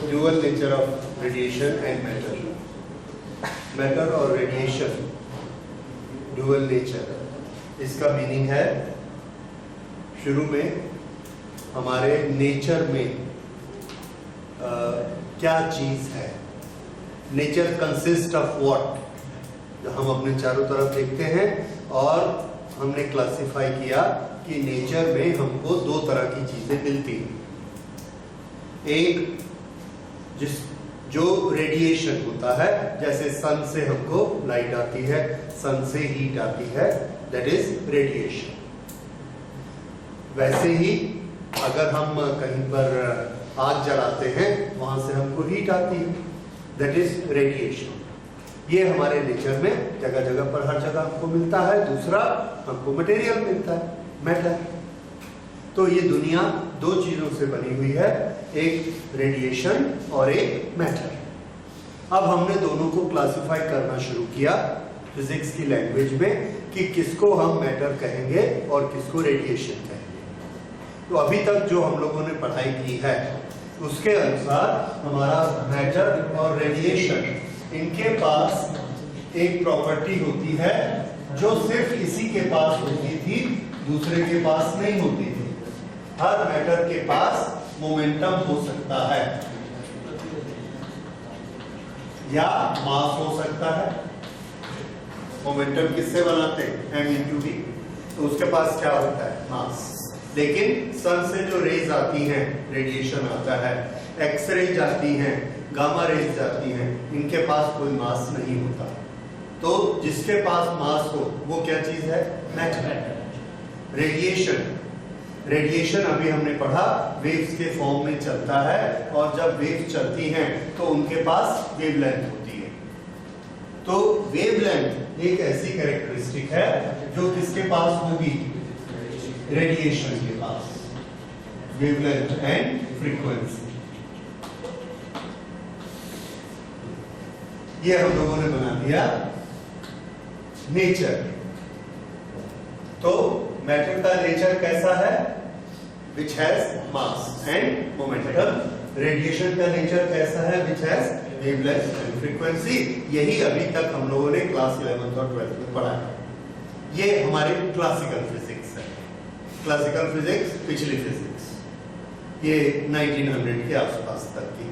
Dual nature of radiation and matter. Matter और radiation dual nature, इसका meaning है शुरू में हमारे नेचर में क्या चीज है। नेचर कंसिस्ट ऑफ व्हाट, हम अपने चारों तरफ देखते हैं और हमने क्लासिफाई किया कि नेचर में हमको दो तरह की चीजें मिलती हैं। एक जो रेडिएशन होता है, जैसे सन से हमको लाइट आती है, सन से हीट आती है, दैट इज रेडिएशन। वैसे ही अगर हम कहीं पर आग जलाते हैं, वहां से हमको हीट आती है, दैट इज रेडिएशन। ये हमारे नेचर में जगह जगह पर हर जगह हमको मिलता है। दूसरा हमको मटेरियल मिलता है, मैटर। तो ये दुनिया दो चीजों से बनी हुई है, एक रेडिएशन और एक मैटर। अब हमने दोनों को क्लासिफाई करना शुरू किया फिजिक्स की लैंग्वेज में कि किसको हम मैटर कहेंगे और किसको रेडिएशन कहेंगे। तो अभी तक जो हम लोगों ने पढ़ाई की है उसके अनुसार हमारा मैटर और रेडिएशन, इनके पास एक प्रॉपर्टी होती है जो सिर्फ इसी के पास होती थी, दूसरे के पास नहीं होती थी। हर मैटर के पास मोमेंटम हो सकता है या मास हो सकता है। मोमेंटम किससे बनाते हैं? m/v। तो उसके पास क्या होता है? मास। लेकिन सन से जो रेज आती हैं, रेडिएशन आता है, एक्स रेज आती हैं, गामा रेज जाती हैं, इनके पास कोई मास नहीं होता। तो जिसके पास मास हो वो क्या चीज है? मैटर। रेडिएशन अभी हमने पढ़ा वेव्स के फॉर्म में चलता है, और जब वेव्स चलती हैं तो उनके पास वेवलेंथ होती है। तो वेवलेंथ एक ऐसी कैरेक्टरिस्टिक है जो किसके पास होगी? रेडिएशन के पास। वेवलेंथ एंड फ्रीक्वेंसी, ये हम लोगों ने बना दिया नेचर। तो मैटर का नेचर कैसा है? Which has mass and momentum. Radiation का नेचर कैसा है? Which has wavelength and frequency. यही अभी तक हम लोगों ने क्लास 11th और 12th में पढ़ा है। ये हमारी क्लासिकल फिजिक्स है। क्लासिकल फिजिक्स पिछली फिजिक्स, ये 1900 के आसपास तक की।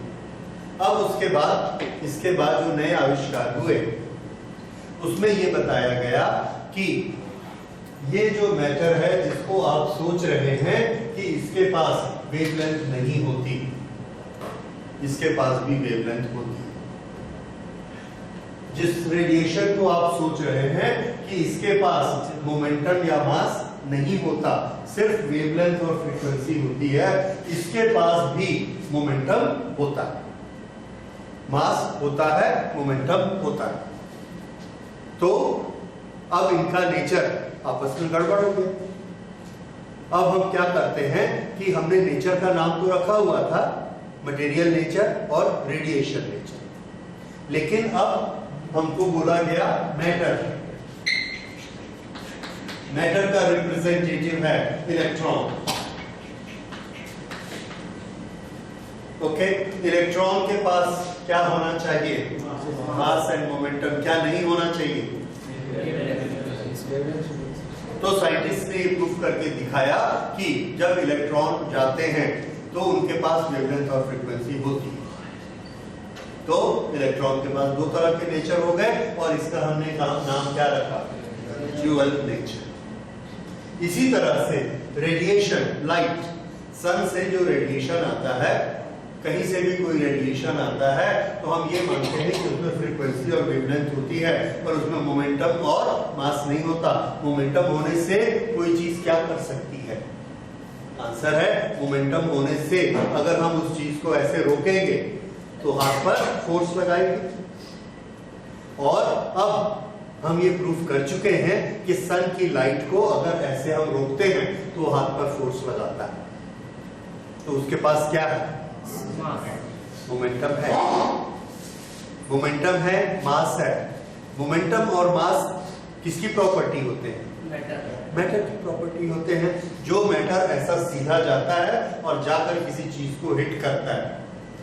अब उसके बाद, इसके बाद जो नए आविष्कार हुए उसमें ये बताया गया कि ये जो मैटर है जिसको आप सोच रहे हैं कि इसके पास वेवलेंथ नहीं होती, इसके पास भी वेवलेंथ होती है। जिस रेडिएशन को आप सोच रहे हैं कि इसके पास मोमेंटम या मास नहीं होता, सिर्फ वेवलेंथ और फ्रीक्वेंसी होती है, इसके पास भी मोमेंटम होता है, मास होता है, मोमेंटम होता है। तो अब इनका नेचर आपस में गड़बड़ हो गया। अब हम क्या करते हैं कि हमने नेचर का नाम तो रखा हुआ था, मटेरियल नेचर और रेडिएशन नेचर, लेकिन अब हमको बोला गया मैटर। मैटर का रिप्रेजेंटेटिव है इलेक्ट्रॉन। ओके, इलेक्ट्रॉन के पास क्या होना चाहिए? Mass and momentum. क्या नहीं होना चाहिए? तो साइंटिस्ट ने प्रूफ करके दिखाया कि जब इलेक्ट्रॉन जाते हैं तो उनके पास वेवलेंथ और फ्रीक्वेंसी होती है। तो इलेक्ट्रॉन के पास दो तरह के नेचर हो गए, और इसका हमने नाम क्या रखा? Dual nature. इसी तरह से रेडिएशन, लाइट, सन से जो रेडिएशन आता है, कहीं से भी कोई रेडिएशन आता है तो हम ये मानते हैं कि उसमें फ्रीक्वेंसी और वेवलेंथ होती है, पर उसमें मोमेंटम और मास नहीं होता। मोमेंटम होने से कोई चीज क्या कर सकती है? आंसर है मोमेंटम होने से अगर हम उस चीज को ऐसे रोकेंगे तो हाथ पर फोर्स लगाएंगे। और अब हम ये प्रूफ कर चुके हैं कि सन की लाइट को अगर ऐसे हम रोकते हैं तो हाथ पर फोर्स लगाता है। तो उसके पास क्या है? मोमेंटम है। मोमेंटम है, मास है। मोमेंटम और मास किसकी प्रॉपर्टी होते हैं? मैटर की प्रॉपर्टी होते हैं। जो मैटर ऐसा सीधा जाता है और जाकर किसी चीज को हिट करता है,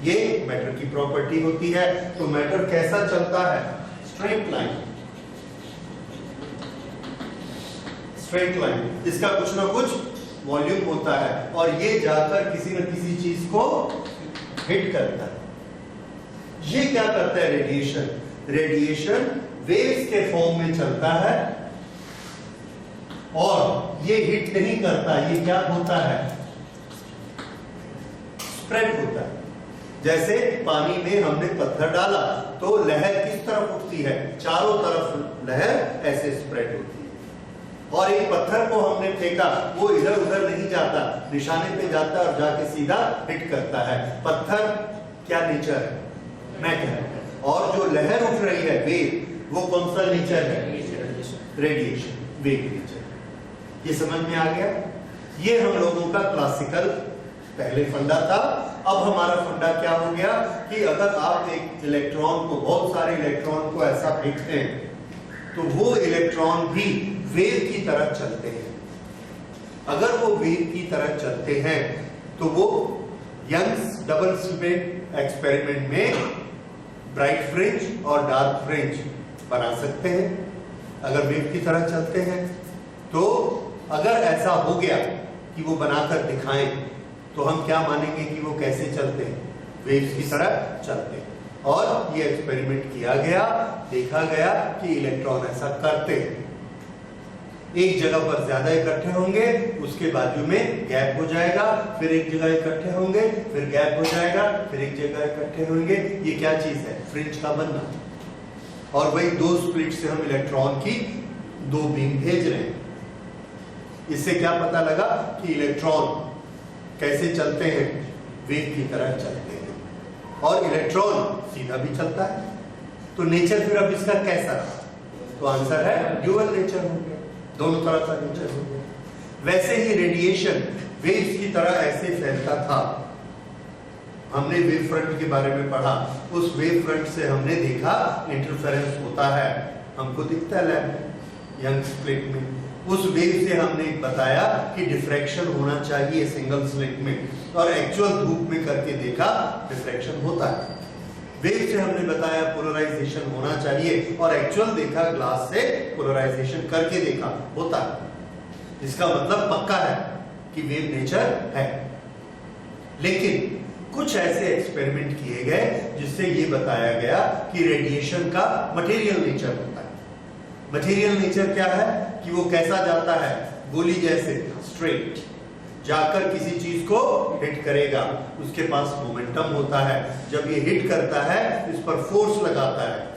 ये मैटर की प्रॉपर्टी होती है। तो मैटर कैसा चलता है? स्ट्रेट लाइन, स्ट्रेट लाइन, इसका कुछ ना कुछ वॉल्यूम होता है और ये जाकर किसी न किसी चीज को हिट करता है। ये क्या करता है? रेडिएशन। रेडिएशन वेव्स के फॉर्म में चलता है और ये हिट नहीं करता, ये क्या होता है? स्प्रेड होता है। जैसे पानी में हमने पत्थर डाला तो लहर किस तरफ उठती है? चारों तरफ लहर ऐसे स्प्रेड होती है। और एक पत्थर को हमने फेंका, वो इधर उधर नहीं जाता, निशाने पे जाता है और जाके सीधा हिट करता है। पत्थर क्या नेचर है? मैटर है। और जो लहर उठ रही है वेव, वो कौन सा नेचर है? Radiation, wave nature. ये समझ में आ गया? ये हम लोगों का क्लासिकल पहले फंडा था। अब हमारा फंडा क्या हो गया कि अगर आप एक इलेक्ट्रॉन को, बहुत सारे इलेक्ट्रॉन को ऐसा फेंकते हैं तो वो इलेक्ट्रॉन भी वेव की तरह चलते हैं। अगर वो वेव की तरह चलते हैं तो वो यंग्स डबल स्लिट एक्सपेरिमेंट में ब्राइट फ्रिंज और डार्क फ्रिंज बना सकते हैं अगर वेव की तरह चलते हैं। तो अगर ऐसा हो गया कि वो बनाकर दिखाएं तो हम क्या मानेंगे कि वो कैसे चलते हैं? वेव्स की तरह चलते हैं। और ये एक्सपेरिमेंट किया गया, देखा गया कि इलेक्ट्रॉन ऐसा करते हैं। एक जगह पर ज्यादा इकट्ठे होंगे, उसके बाजू में गैप हो जाएगा, फिर एक जगह इकट्ठे होंगे, फिर गैप हो जाएगा, फिर एक जगह इकट्ठे होंगे। ये क्या चीज है? फ्रिंज का बनना। और वही दो स्प्लिट से हम इलेक्ट्रॉन की दो बीम भेज रहे हैं। इससे क्या पता लगा कि इलेक्ट्रॉन कैसे चलते हैं? वेव की तरह चलते हैं। और इलेक्ट्रॉन सीधा भी चलता है। तो नेचर फिर अब इसका कैसा? तो आंसर है ड्यूअल नेचर हो गया, दोनों तरह का नेचर हो गया। वैसे ही रेडिएशन वेव्स की तरह ऐसे फैलता था। हमने वेव फ्रंट के बारे में पढ़ा, उस वेव फ्रंट से हमने देखा इंटरफेरेंस होता है, हमको दिखता है लैब में, यंग स्लिट में। उस वेव से हमने बताया कि डिफ्रैक्शन होना चाहिए सिंगल स्लिट में, और एक्चुअल धूप में करके देखा डिफ्रैक्शन होता है। वेव से हमने बताया पोलराइजेशन होना चाहिए, और एक्चुअल देखा ग्लास से पोलराइजेशन करके देखा होता है। इसका मतलब पक्का है कि वेव नेचर है। लेकिन कुछ ऐसे एक्सपेरिमेंट किए गए जिससे ये बताया गया कि रेडिएशन का मटेरियल नेचर होता है। मटेरियल नेचर क्या है कि वो कैसा जाता है? गोली जैसे स्ट्रेट जाकर किसी चीज को हिट करेगा, उसके पास मोमेंटम होता है। जब ये हिट करता है इस पर फोर्स लगाता है।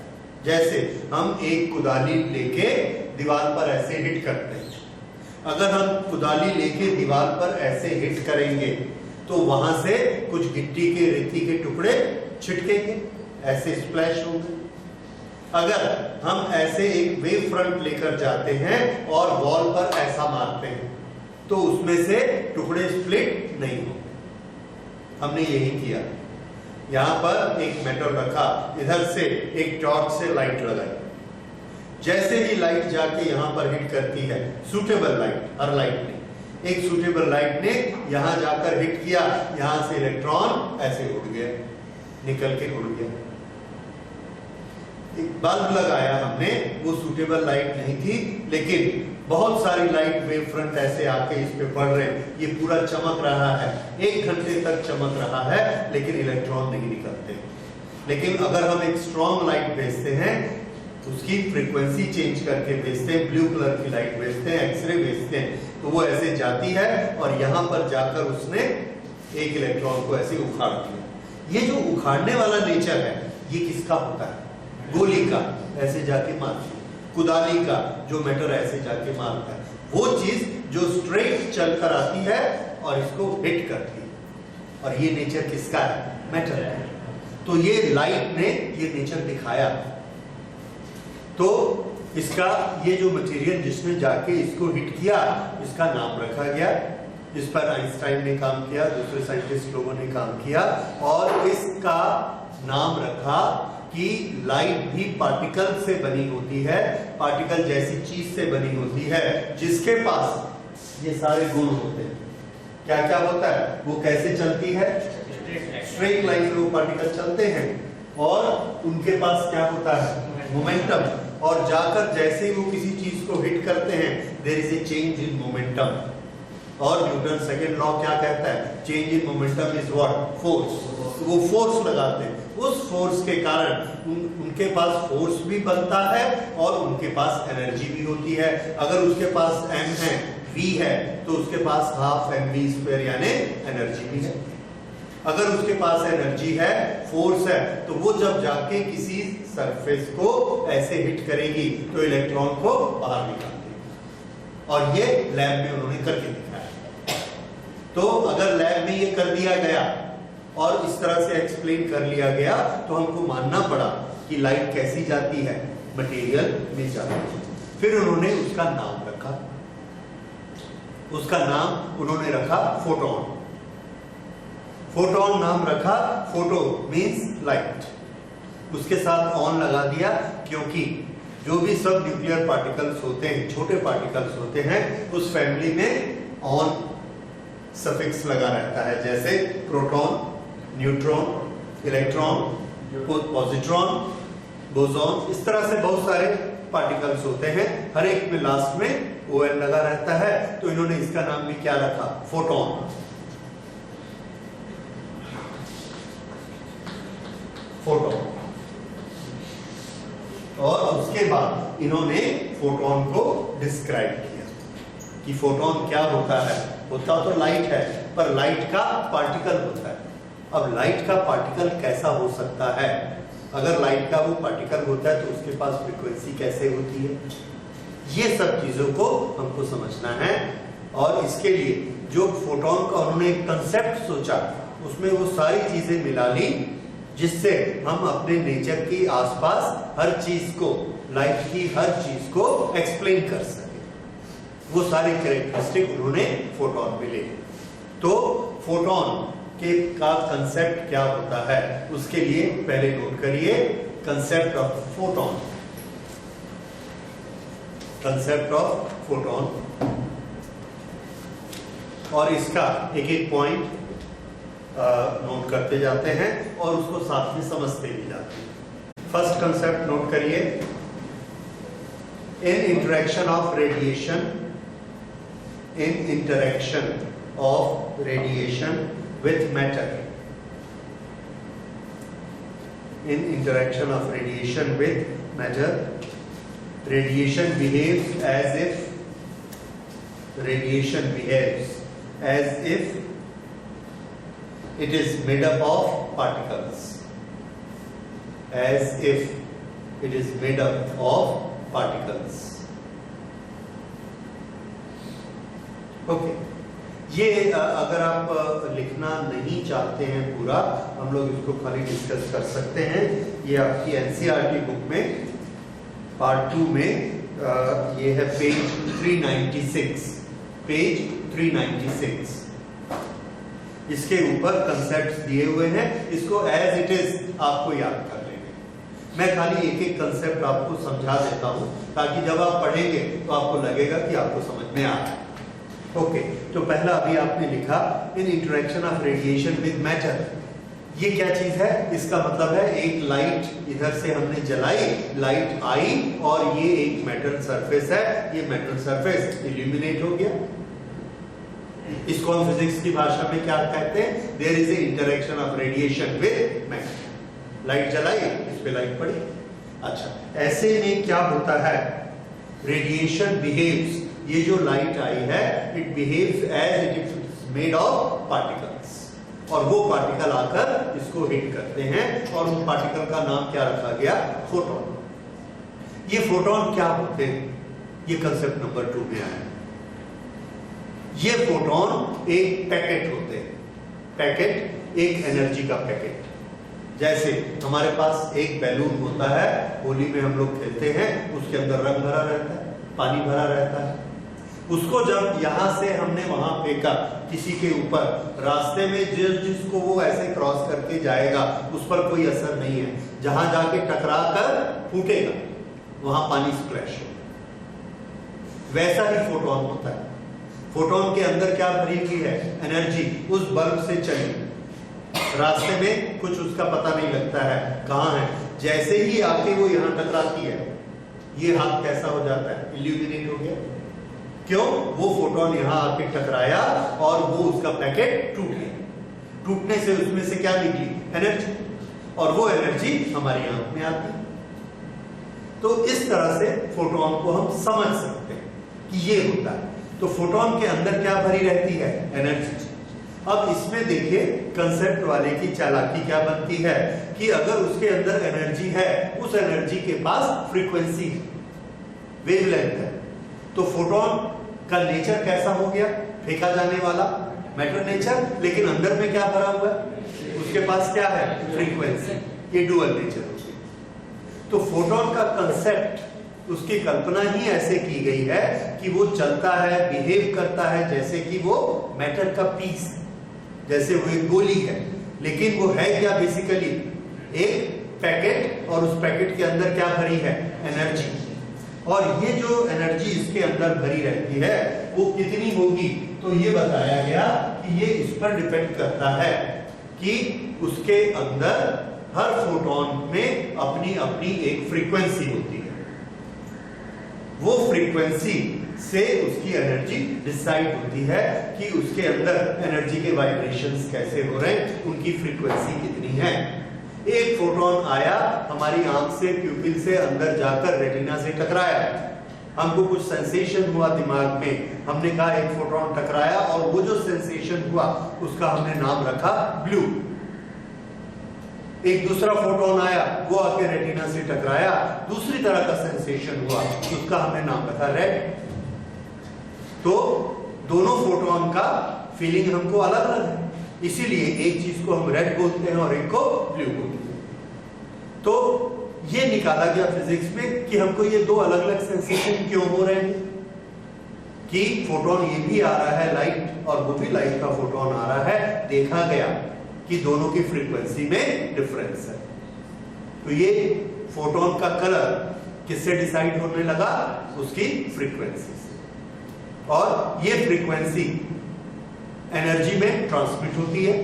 जैसे हम एक कुदाली लेके दीवार पर ऐसे हिट करते हैं, अगर हम कुदाली लेके दीवार पर ऐसे हिट करेंगे तो वहां से कुछ गिट्टी के, रेती के टुकड़े छिटकेंगे, ऐसे स्प्लैश होंगे। अगर हम ऐसे एक वेव फ्रंट लेकर जाते हैं और वॉल पर ऐसा मारते हैं तो उसमें से टुकड़े स्प्लिट नहीं होंगे। हमने यही किया। यहां पर एक मेटल रखा, इधर से एक टॉर्च से लाइट लगाई। जैसे ही लाइट जाके यहां पर हिट करती है, सूटेबल लाइट, हर लाइट ने, एक सूटेबल लाइट ने यहां जाकर हिट किया, यहां से इलेक्ट्रॉन ऐसे उड़ गया, निकल के उड़ गया। एक बल्ब लगाया हमने, वो सूटेबल लाइट नहीं थी, लेकिन बहुत सारी लाइट वेव फ्रंट ऐसे आके इस पे पड़ रहे हैं, ये पूरा चमक रहा है, 1 घंटे तक चमक रहा है, लेकिन इलेक्ट्रॉन नहीं निकलते। लेकिन अगर हम एक स्ट्रॉन्ग लाइट भेजते हैं, उसकी फ्रीक्वेंसी चेंज करके भेजते हैं, ब्लू कलर की लाइट भेजते हैं, एक्सरे भेजते हैं, तो वो ऐसे जाती है और यहां पर जाकर उसने एक इलेक्ट्रॉन को ऐसे उखाड़ दिया। ये जो उखाड़ने वाला नेचर है, ये किसका होता है? गोली का, ऐसे जाके मारती है। कुदाली का, जो मेटल ऐसे जाके मारता है, वो चीज जो स्ट्रेट चलकर आती है और इसको हिट करती है। और ये नेचर किसका है? मेटल है। तो ये लाइट ने ये नेचर दिखाया। तो इसका ये जो मटेरियल जिसने जाके इसको हिट किया, इसका नाम रखा गया। इस पर आइंस्टाइन ने काम किया, दूसरे साइंटिस्ट लोगों ने काम किया, और इसका नाम रखा कि लाइट भी पार्टिकल से बनी होती है, पार्टिकल जैसी चीज से बनी होती है, जिसके पास ये सारे गुण होते हैं। क्या क्या होता है, वो कैसे चलती है, स्ट्रेट लाइन में वो पार्टिकल चलते हैं और उनके पास क्या होता है, मोमेंटम, और जाकर जैसे ही वो किसी चीज को हिट करते हैं there is a change in momentum. और न्यूटन सेकंड लॉ क्या कहता है, change in momentum is what, force. वो फोर्स लगाते हैं, उस फोर्स के कारण उनके पास फोर्स भी बनता है और उनके पास एनर्जी भी होती है। अगर उसके पास m है, v है, तो उसके पास हाफ mv² यानी एनर्जी भी है। अगर उसके पास एनर्जी है, फोर्स है, तो वो जब जाके किसी सरफेस को ऐसे हिट करेगी तो इलेक्ट्रॉन को बाहर निकाल देगी। और ये लैब में उन्होंने करके दिखाया। तो अगर लैब में ये कर दिया गया और इस तरह से एक्सप्लेन कर लिया गया तो हमको मानना पड़ा कि लाइट कैसी जाती है, मटेरियल में जाती है। फिर उन्होंने उसका नाम रखा, उसका नाम उन्होंने रखा फोटोन। फोटोन नाम रखा, फोटो मींस लाइट, उसके साथ ऑन लगा दिया, क्योंकि जो भी सब न्यूक्लियर पार्टिकल्स होते हैं, छोटे पार्टिकल्स होते हैं, उस फैमिली में ऑन सफिक्स लगा रहता है। जैसे proton, neutron, electron, positron, boson, इस तरह से बहुत सारे पार्टिकल्स होते हैं, हर एक में लास्ट में ON लगा रहता है। तो इन्होंने इसका नाम भी क्या रखा, फोटोन। फोटोन। और उसके बाद इन्होंने फोटोन को डिस्क्राइब किया कि फोटोन क्या होता है। होता तो लाइट है, पर लाइट का पार्टिकल होता है। अब लाइट का पार्टिकल कैसा हो सकता है, अगर लाइट का वो पार्टिकल होता है तो उसके पास फ्रीक्वेंसी कैसे होती है, ये सब चीजों को हमको समझना है। और इसके लिए जो फोटोन का उन्होंने एक कंसेप्ट सोचा, उसमें वो सारी चीजें मिला ली जिससे हम अपने नेचर की आसपास हर चीज को, लाइट की हर चीज को एक्सप्लेन कर सके। वो सारे कैरेक्टरिस्टिक उन्होंने फोटोन में ले। तो फोटोन का कंसेप्ट क्या होता है, उसके लिए पहले नोट करिए concept of photon. Concept of photon, और इसका एक एक पॉइंट नोट करते जाते हैं और उसको साथ में समझते भी जाते हैं। फर्स्ट कंसेप्ट नोट करिए, in interaction of radiation, in interaction of radiation with matter, in interaction of radiation with matter, radiation behaves as if it is made up of particles, as if it is made up of particles. Okay, ये अगर आप लिखना नहीं चाहते हैं पूरा, हम लोग इसको खाली डिस्कस कर सकते हैं। ये आपकी एनसीईआरटी बुक में पार्ट 2 में ये है पेज 396, पेज 396। इसके ऊपर कंसेप्ट्स दिए हुए हैं, इसको एज इट इज आपको याद कर लेंगे। मैं खाली एक एक कंसेप्ट आपको समझा देता हूं ताकि जब आप पढ़ेंगे तो आपको लगेगा कि आपको समझ में आ रहा है। ओके, तो पहला अभी आपने लिखा in interaction of radiation with matter. ये क्या चीज है, इसका मतलब है एक लाइट इधर से हमने जलाई, लाइट आई और ये एक मेटल सरफेस है, ये मेटल सरफेस इल्यूमिनेट हो गया। इसको हम फिजिक्स की भाषा में क्या कहते हैं, there is a interaction of radiation with matter. Light जलाई, इस पे लाइट पड़ी। अच्छा, ऐसे में क्या होता है, रेडिएशन बिहेव्स, ये जो लाइट आई है it behaves as it is made of particles, और वो पार्टिकल आकर इसको हिट करते हैं और उन पार्टिकल का नाम क्या रखा गया, फोटोन। ये फोटोन क्या होते हैं, ये कंसेप्ट नंबर 2 में आया। ये फोटोन एक पैकेट होते हैं, पैकेट एक एनर्जी का पैकेट। जैसे हमारे पास एक बैलून होता है, होली में हम लोग खेलते हैं, उसके अंदर रंग भरा रहता है, पानी भरा रहता है। उसको जब यहां से हमने वहां फेंका किसी के ऊपर, रास्ते में जिसको वो ऐसे क्रॉस करके जाएगा उस पर कोई असर नहीं है, जहां जाके टकरा कर फूटेगा वहां पानी स्प्लैश हो। वैसा ही फोटोन होता है। फोटोन के अंदर क्या भरी हुई है? एनर्जी। उस बल्ब से चली, रास्ते में कुछ उसका पता नहीं लगता है कहाँ है, जैसे ही आके वो यहाँ टकराती है, ये हाथ कैसा हो जाता है? इल्यूमिनेट हो गया। क्यों? वो फोटोन यहाँ आके टकराया और वो उसका पैकेट टूट गया। टूटने से उसमें से क्या निकली? एनर्जी, और वो एनर्जी हमारी आंख में आती है। तो इस तरह से फोटोन को हम समझ सकते हैं कि ये होता है। तो फोटोन के अंदर क्या भरी रहती है? एनर्जी। अब इसमें देखिए कंसेप्ट वाले की चालाकी क्या बनती है कि अगर उसके अंदर एनर्जी है, उस एनर्जी के पास फ्रीक्वेंसी है, वेवलेंथ है, तो फोटोन का नेचर कैसा हो गया? फेंका जाने वाला, मैटर नेचर, लेकिन अंदर में क्या भरा हुआ है? उसके पास क्या है? फ्रीक्वेंसी। ये डुअल नेचर हो गया। तो फोटोन का कंसेप्ट, उसकी कल्पना ही ऐसे की गई है कि वो चलता है, बिहेव करता है जैसे कि वो मैटर का पीस, जैसे वो एक गोली है, लेकिन वो है क्या? बेसिकली एक पैकेट, और उस पैकेट के अंदर क्या भरी है? एनर्जी। और ये जो एनर्जी इसके अंदर भरी रहती है वो कितनी होगी? तो ये बताया गया कि ये इस पर डिपेंड करता है कि उसके अंदर हर फोटोन में अपनी अपनी एक फ्रीक्वेंसी होती है। वो फ्रीक्वेंसी से उसकी एनर्जी डिसाइड होती है कि उसके अंदर एनर्जी के वाइब्रेशंस कैसे हो रहे हैं, उनकी फ्रीक्वेंसी कितनी है। एक फोटोन आया, हमारी आंख से, प्यूपिल से अंदर जाकर रेटिना से टकराया, हमको कुछ सेंसेशन हुआ दिमाग में, हमने कहा एक फोटोन टकराया, और वो जो सेंसेशन हुआ उसका हमने नाम रखा ब्लू। एक दूसरा फोटोन आया, वो आके रेटिना से टकराया, दूसरी तरह का सेंसेशन हुआ, उसका हमने नाम रखा रेड। तो दोनों फोटोन का फीलिंग हमको अलग अलग है, इसीलिए एक चीज को हम रेड बोलते हैं और एक को ब्लू बोलते हैं। तो ये निकाला गया फिजिक्स में कि हमको ये दो अलग अलग सेंसेशन क्यों हो रहे हैं, कि फोटोन ये भी आ रहा है लाइट, और वो भी लाइट का फोटोन आ रहा है। देखा गया कि दोनों की फ्रीक्वेंसी में डिफरेंस है। तो ये फोटोन का कलर किससे डिसाइड होने लगा? उसकी फ्रीक्वेंसी से। और ये फ्रीक्वेंसी एनर्जी में ट्रांसमिट होती है,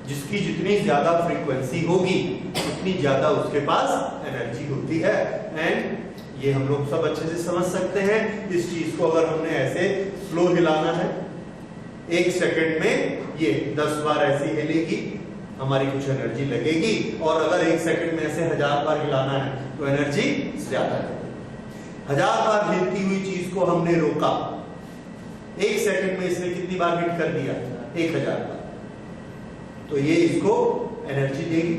जिसकी जितनी ज्यादा फ्रीक्वेंसी होगी उतनी ज्यादा उसके पास एनर्जी होती है। एंड ये हम लोग सब अच्छे से समझ सकते हैं। इस चीज को अगर हमने ऐसे स्लो हिलाना है, 1 सेकंड में ये 10 बार ऐसे हिलेगी, हमारी कुछ एनर्जी लगेगी, और अगर 1 सेकंड में ऐसे 1000 बार हिलाना है तो एनर्जी ज्यादा लगेगी। 1000 बार हिलती हुई चीज को हमने रोका, 1 सेकंड में इसने कितनी बार हिट कर दिया? 1000 बार। तो ये इसको एनर्जी देगी।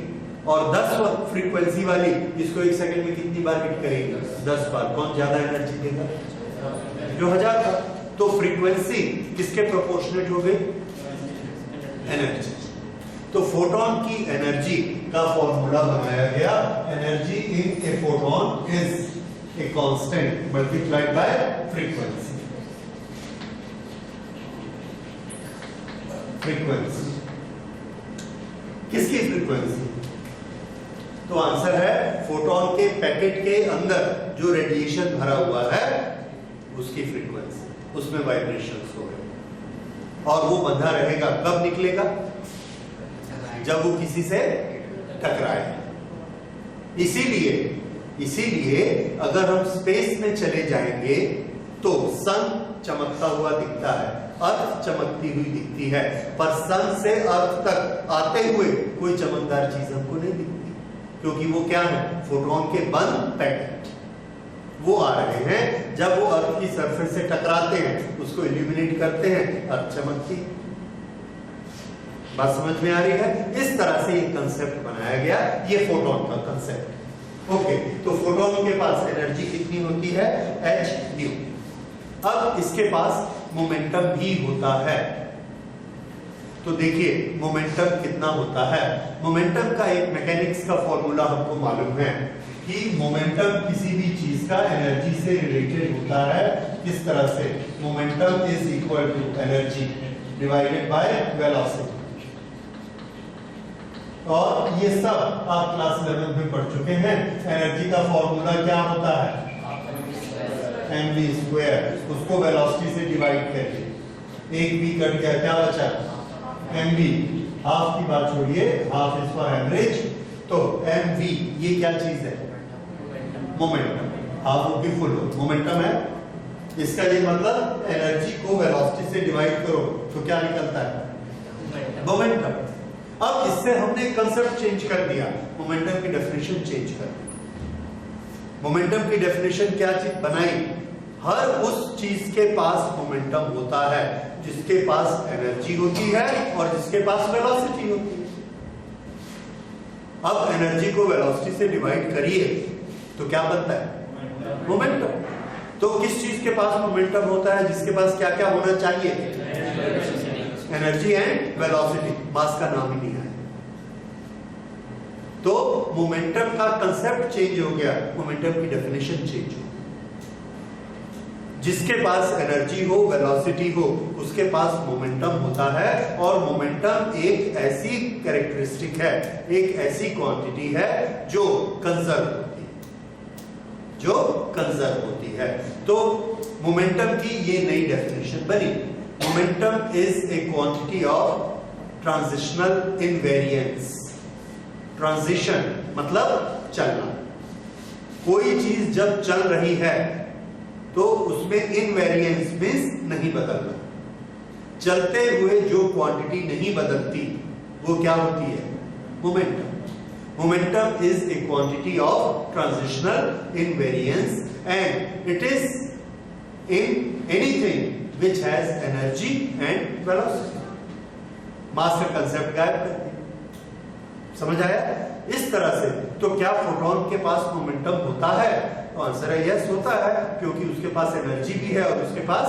और 10 फ्रीक्वेंसी वाली इसको 1 सेकंड में कितनी बार हिट करेगी? 10 बार। कौन ज्यादा एनर्जी देगा? जो 1000 का। तो फ्रीक्वेंसी किसके प्रोपोर्शनेट हो गई? एनर्जी। तो फोटोन की एनर्जी का फॉर्मूला बनाया गया, energy in A photon is a constant multiplied by frequency. Frequency किसकी फ्रीक्वेंसी? तो आंसर है फोटोन के पैकेट के अंदर जो रेडिएशन भरा हुआ है उसकी फ्रीक्वेंसी, उसमें वाइब्रेशंस हो रहे हैं। और वो बंधा रहेगा, कब निकलेगा? जब वो किसी से टकराए। इसीलिए अगर हम स्पेस में चले जाएंगे तो सन चमकता हुआ दिखता है, अर्थ चमकती हुई दिखती है, पर सन से अर्थ तक आते हुए कोई चमकदार चीज हमको नहीं दिखती, क्योंकि वो क्या है? फोटोन के बंद पैकेट। वो आ रहे हैं, जब वो अर्थ की सरफेस से टकराते हैं, उसको इल्यूमिनेट करते हैं, अर्थ चमकती है। बात समझ में आ रही है? इस तरह से एक कंसेप्ट बनाया गया, ये फोटोन का कंसेप्ट। ओके, तो फोटोन के पास एनर्जी कितनी होती है? h new. अब इसके पास मोमेंटम भी होता है। तो देखिए मोमेंटम कितना होता है। मोमेंटम का एक मैकेनिक्स का फॉर्मूला हमको मालूम है कि मोमेंटम किसी भी चीज का एनर्जी से रिलेटेड होता है। किस तरह से? Momentum is equal to energy divided by velocity. और ये सब आप क्लास 11 में पढ़ चुके हैं। एनर्जी का फॉर्मूला क्या होता है? mv स्क्वायर, उसको वेलोसिटी से डिवाइड करके। एक v कट गया, क्या बचा mv, हाफ की बात छोड़िए, हाफ इज फॉर एवरेज, तो mv ये क्या चीज है, मोमेंटम, हाफ होगी फुल मोमेंटम है। इसका ये मतलब एनर्जी को वेलोसिटी से डिवाइड करो तो क्या निकलता है, मोमेंटम। अब इससे हमने कंसेप्ट चेंज कर दिया, मोमेंटम की डेफिनेशन चेंज कर दी। मोमेंटम की डेफिनेशन क्या चीज बनाई, हर उस चीज के पास मोमेंटम होता है जिसके पास एनर्जी होती है और जिसके पास वेलोसिटी होती है। अब एनर्जी को वेलोसिटी से डिवाइड करिए तो क्या बनता है, मोमेंटम। तो किस चीज के पास मोमेंटम होता है, जिसके पास क्या क्या होना चाहिए, एनर्जी एंड वेलोसिटी, मास का नाम ही नहीं है। तो मोमेंटम का कंसेप्ट चेंज हो गया, मोमेंटम की डेफिनेशन चेंज हो। जिसके पास एनर्जी हो, वेलोसिटी हो, उसके पास मोमेंटम होता है। और मोमेंटम एक ऐसी कैरेक्टरिस्टिक है, एक ऐसी क्वांटिटी है जो कंजर्व होती है, जो कंजर्व होती है। तो मोमेंटम की ये नई डेफिनेशन बनी, momentum is a quantity of transitional invariance. Transition मतलब चलना, कोई चीज जब चल रही है तो उसमें इनवेरिएंस मींस नहीं बदलना। चलते हुए जो क्वांटिटी नहीं बदलती वो क्या होती है, momentum. Momentum is a quantity of transitional invariance and it is in anything which has energy and velocity. Mass का कंसेप्ट गायब कर दिया, समझ आया इस तरह से। तो क्या फोटोन के पास मोमेंटम होता है, तो आंसर है यस होता है, क्योंकि उसके पास एनर्जी भी है और उसके पास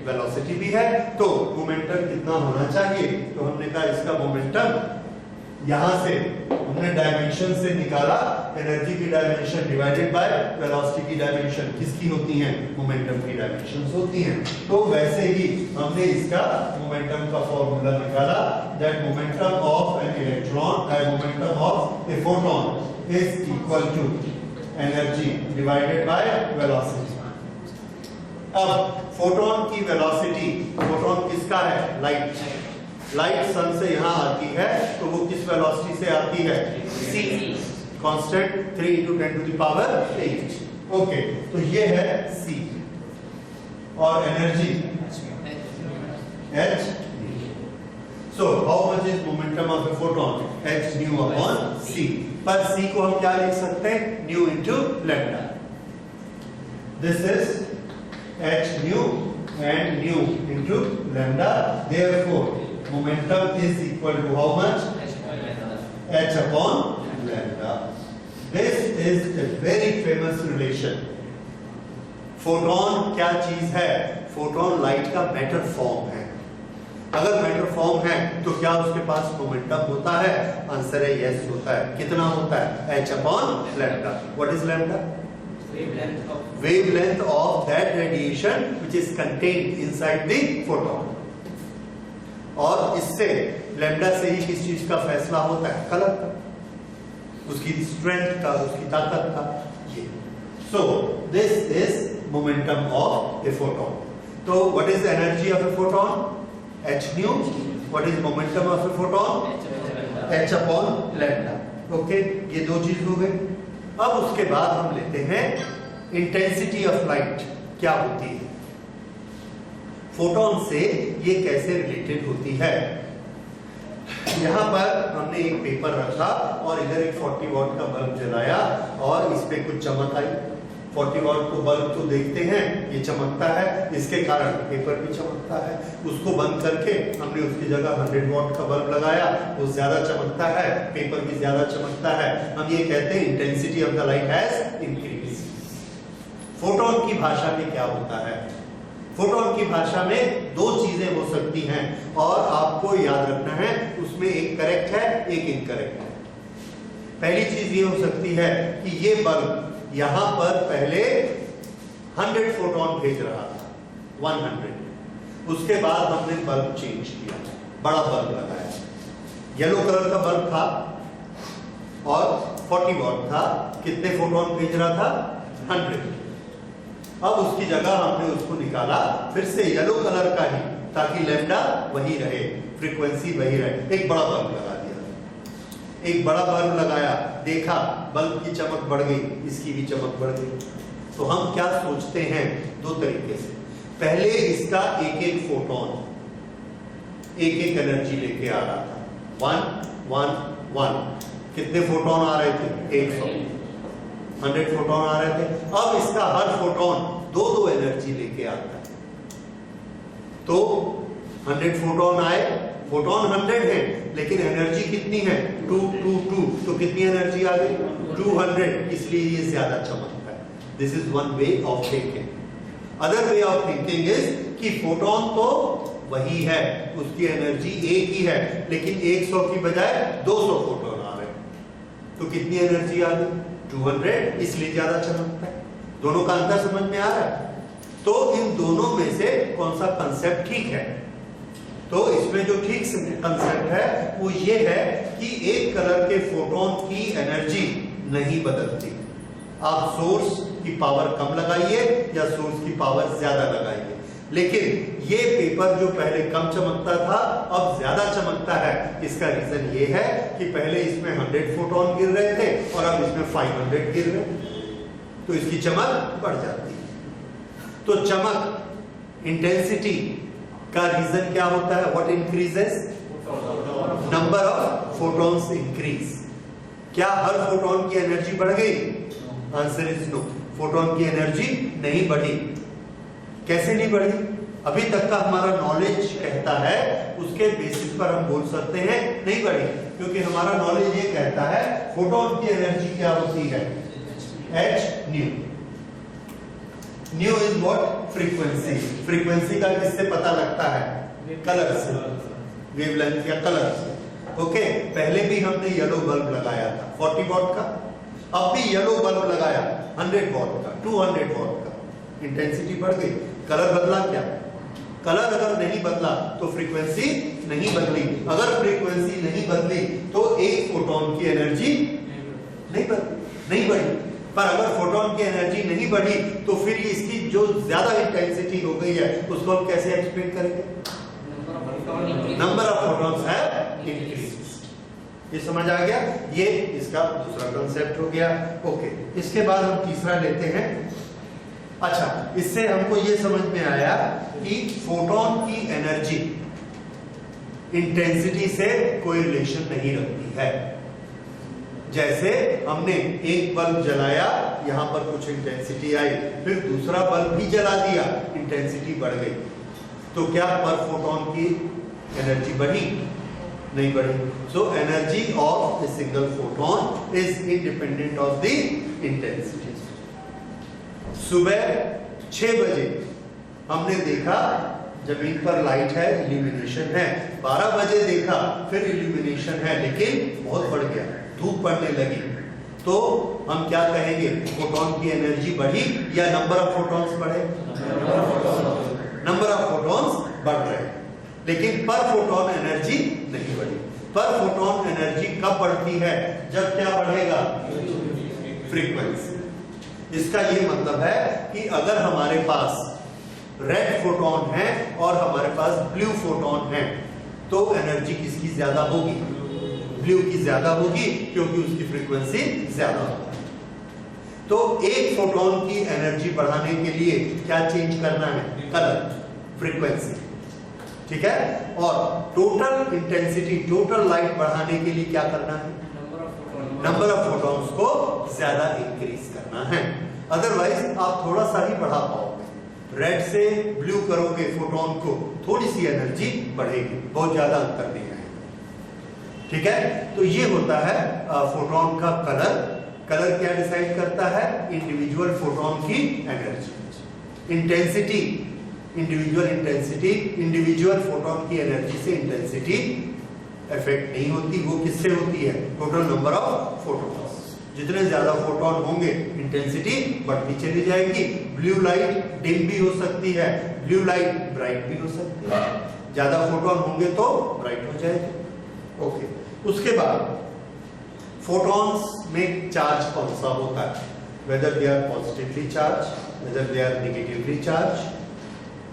वेलोसिटी भी है। तो मोमेंटम कितना होना चाहिए, तो हमने कहा इसका मोमेंटम यहां से हमने डायमेंशन से निकाला, एनर्जी की डायमेंशन डिवाइडेड बाय वेलोसिटी की डायमेंशन किसकी होती है, मोमेंटम की डायमेंशंस होती हैं। तो वैसे ही हमने इसका मोमेंटम का फॉर्मूला निकाला, that momentum of an electron momentum of a photon is equal to energy divided by velocity. अब फोटोन की वेलोसिटी, फोटोन किसका है, लाइट। लाइट सन से यहां आती है तो वो किस वेलोसिटी से आती है, c कांस्टेंट 3 × 10⁸। ओके, तो ये है c और energy h। So how much is momentum of a photon, h new upon c। पर c को हम क्या लिख सकते हैं, new into lambda. This is h new and new into lambda. Therefore momentum is equal to how much, h upon lambda. This is a very famous relation. Photon क्या चीज है, फोटोन लाइट का मैटर फॉर्म है। अगर matter form है तो क्या उसके पास मोमेंटम होता है, आंसर है यस होता है। कितना होता है, h upon lambda। What is lambda? Wavelength of that radiation which is contained inside the photon। और इससे लैम्डा से ही किस चीज का फैसला होता है, कलर का, उसकी स्ट्रेंथ का, उसकी ताकत का। ये so this is momentum of a photon. तो what is the energy of a photon, h nu. What is momentum of a photon, h upon lambda. Okay, ये दो चीज हो गई। अब उसके बाद हम लेते हैं इंटेंसिटी ऑफ लाइट क्या होती है, फोटोन से ये कैसे रिलेटेड होती है। यहां पर हमने एक पेपर रखा और इधर एक 40 वॉट का बल्ब जलाया और इस पे कुछ चमक आई। 40 वॉट को बल्ब तो देखते हैं ये चमकता है, इसके कारण पेपर भी चमकता है। उसको बंद करके हमने उसकी जगह 100 वॉट का बल्ब लगाया, वो ज्यादा चमकता है, पेपर भी ज्यादा चमकता है। हम ये कहते हैं intensity of the light has increase. Photon की भाषा में क्या होता है, फोटोन की भाषा में दो चीजें हो सकती हैं और आपको याद रखना है, उसमें एक करेक्ट है एक इनकरेक्ट है। पहली चीज ये हो सकती है कि ये बल्ब यहां पर पहले 100 फोटोन भेज रहा था, 100। उसके बाद हमने बल्ब चेंज किया, बड़ा बल्ब लगाया, येलो कलर का बल्ब था और 40 वॉट था। कितने फोटोन भेज रहा था, 100। अब उसकी जगह हमने उसको निकाला, फिर से येलो कलर का ही ताकि लैम्डा वही रहे, फ्रीक्वेंसी वही रहे। एक बड़ा बल्ब लगा दिया, एक बड़ा बल्ब लगाया, देखा बल्ब की चमक बढ़ गई, इसकी भी चमक बढ़ गई। तो हम क्या सोचते हैं, दो तरीके से। पहले इसका एक एक फोटोन एक एक एनर्जी लेके आ रहा था, 1 1 1। कितने फोटोन आ रहे थे? 100 फोटोन आ रहे थे। अब इसका हर फोटोन 2 एनर्जी लेके आता है। तो 100 फोटोन आए, फोटोन 100 है लेकिन एनर्जी कितनी है? 2 2 2। तो कितनी एनर्जी आ गई? 200। इसलिए ये ज्यादा चमकता है। This is one way of thinking. Other way of thinking is कि फोटोन तो वही है, उसकी एनर्जी एक ही है, लेकिन 100 की बजाय 200 फोटोन आ रहे हैं। तो कितनी एनर्जी आ गई? 200, इसलिए ज्यादा चमकता है। दोनों का अंतर समझ में आ रहा है? तो इन दोनों में से कौन सा कंसेप्ट ठीक है? तो इसमें जो ठीक कंसेप्ट है वो ये है कि एक कलर के फोटोन की एनर्जी नहीं बदलती। आप सोर्स की पावर कम लगाइए या सोर्स की पावर ज्यादा लगाइए, लेकिन ये पेपर जो पहले कम चमकता था अब ज्यादा चमकता है। इसका रीजन ये है कि पहले इसमें 100 फोटोन गिर रहे थे और अब इसमें 500 गिर रहे हैं, तो इसकी चमक बढ़ जाती है। तो चमक, इंटेंसिटी का रीजन क्या होता है? What increases? Number of photons increase. क्या हर फोटोन की एनर्जी बढ़ गई? Answer is no. फोटोन की एनर्जी नहीं बढ़ी। कैसे नहीं बढ़ी? अभी तक का हमारा नॉलेज कहता है, उसके बेसिस पर हम बोल सकते हैं नहीं बढ़ी, क्योंकि हमारा नॉलेज ये कहता है फोटोन की एनर्जी क्या होती है? h new. New is what? Frequency. Frequency का किससे पता लगता है? कलर से, वेवलेंथ या कलर से। ओके, पहले भी हमने येलो बल्ब लगाया था 40 वॉट का, अब भी येलो बल्ब लगाया 100 वॉट का, 200 वॉट का। इंटेंसिटी बढ़ गई, कलर बदला क्या? कलर अगर नहीं बदला तो फ्रीक्वेंसी नहीं बदली। अगर फ्रीक्वेंसी नहीं बदली तो एक फोटोन की एनर्जी नहीं बढ़ी। पर अगर फोटोन की एनर्जी नहीं बढ़ी तो फिर इसकी जो ज्यादा इंटेंसिटी हो गई है उसको हम कैसे एक्सप्लेन करेंगे? Number of photons have increased. ये समझ आ गया? ये इसका दूसरा कांसेप्ट हो गया। ओके, इसके बाद हम तीसरा लेते हैं। अच्छा, इससे हमको ये समझ में आया कि फोटोन की एनर्जी इंटेंसिटी से कोई रिलेशन नहीं रखती है। जैसे हमने एक बल्ब जलाया, यहां पर कुछ इंटेंसिटी आई, फिर दूसरा बल्ब भी जला दिया, इंटेंसिटी बढ़ गई, तो क्या पर फोटोन की एनर्जी बढ़ी? नहीं बढ़ी। So energy of a single photon is independent of the intensity. सुबह 6 बजे हमने देखा जमीन पर लाइट है, इल्यूमिनेशन है। 12 बजे देखा, फिर इल्यूमिनेशन है, लेकिन बहुत बढ़ गया, धूप पड़ने लगी। तो हम क्या कहेंगे? फोटोन की एनर्जी बढ़ी या नंबर ऑफ फोटॉन्स बढ़े? नंबर ऑफ फोटॉन्स बढ़ रहे, लेकिन पर फोटोन एनर्जी नहीं बढ़ी। पर फोटोन एनर्जी कब बढ़ती है? जब क्या बढ़ेगा? फ्रीक्वेंसी। इसका ये मतलब है कि अगर हमारे पास रेड फोटोन है और हमारे पास ब्लू फोटोन है, तो एनर्जी किसकी ज्यादा होगी? ब्लू की ज्यादा होगी, क्योंकि उसकी फ्रीक्वेंसी ज्यादा होगी। तो एक फोटोन की एनर्जी बढ़ाने के लिए क्या चेंज करना है? Colour, frequency. ठीक है? और टोटल इंटेंसिटी, टोटल लाइट बढ़ाने के लिए क्या करना है? नंबर ऑफ फोटॉन्स को ज्यादा इंक्रीज करना है। अदरवाइज आप थोड़ा सा ही बढ़ा पाओगे। रेड से ब्लू करोगे फोटोन को, थोड़ी सी एनर्जी बढ़ेगी, बहुत ज्यादा अंतर नहीं आएगा। ठीक है? तो ये होता है फोटोन का कलर। कलर क्या डिसाइड करता है? इंडिविजुअल फोटोन की energy. Intensity, individual intensity, individual photon की एनर्जी से इंटेंसिटी इफेक्ट नहीं होती। वो किससे होती है? Total number of photons. जितने ज्यादा फोटोन होंगे इंटेंसिटी बढ़ती चली जाएगी। ब्लू लाइट डिम भी हो सकती है, ब्लू लाइट ब्राइट भी हो सकती है। ज्यादा फोटोन होंगे तो ब्राइट हो जाएगी। ओके, उसके बाद फोटॉन्स में चार्ज कौन सा होता है? Whether they are positively charge, whether they are negatively charge.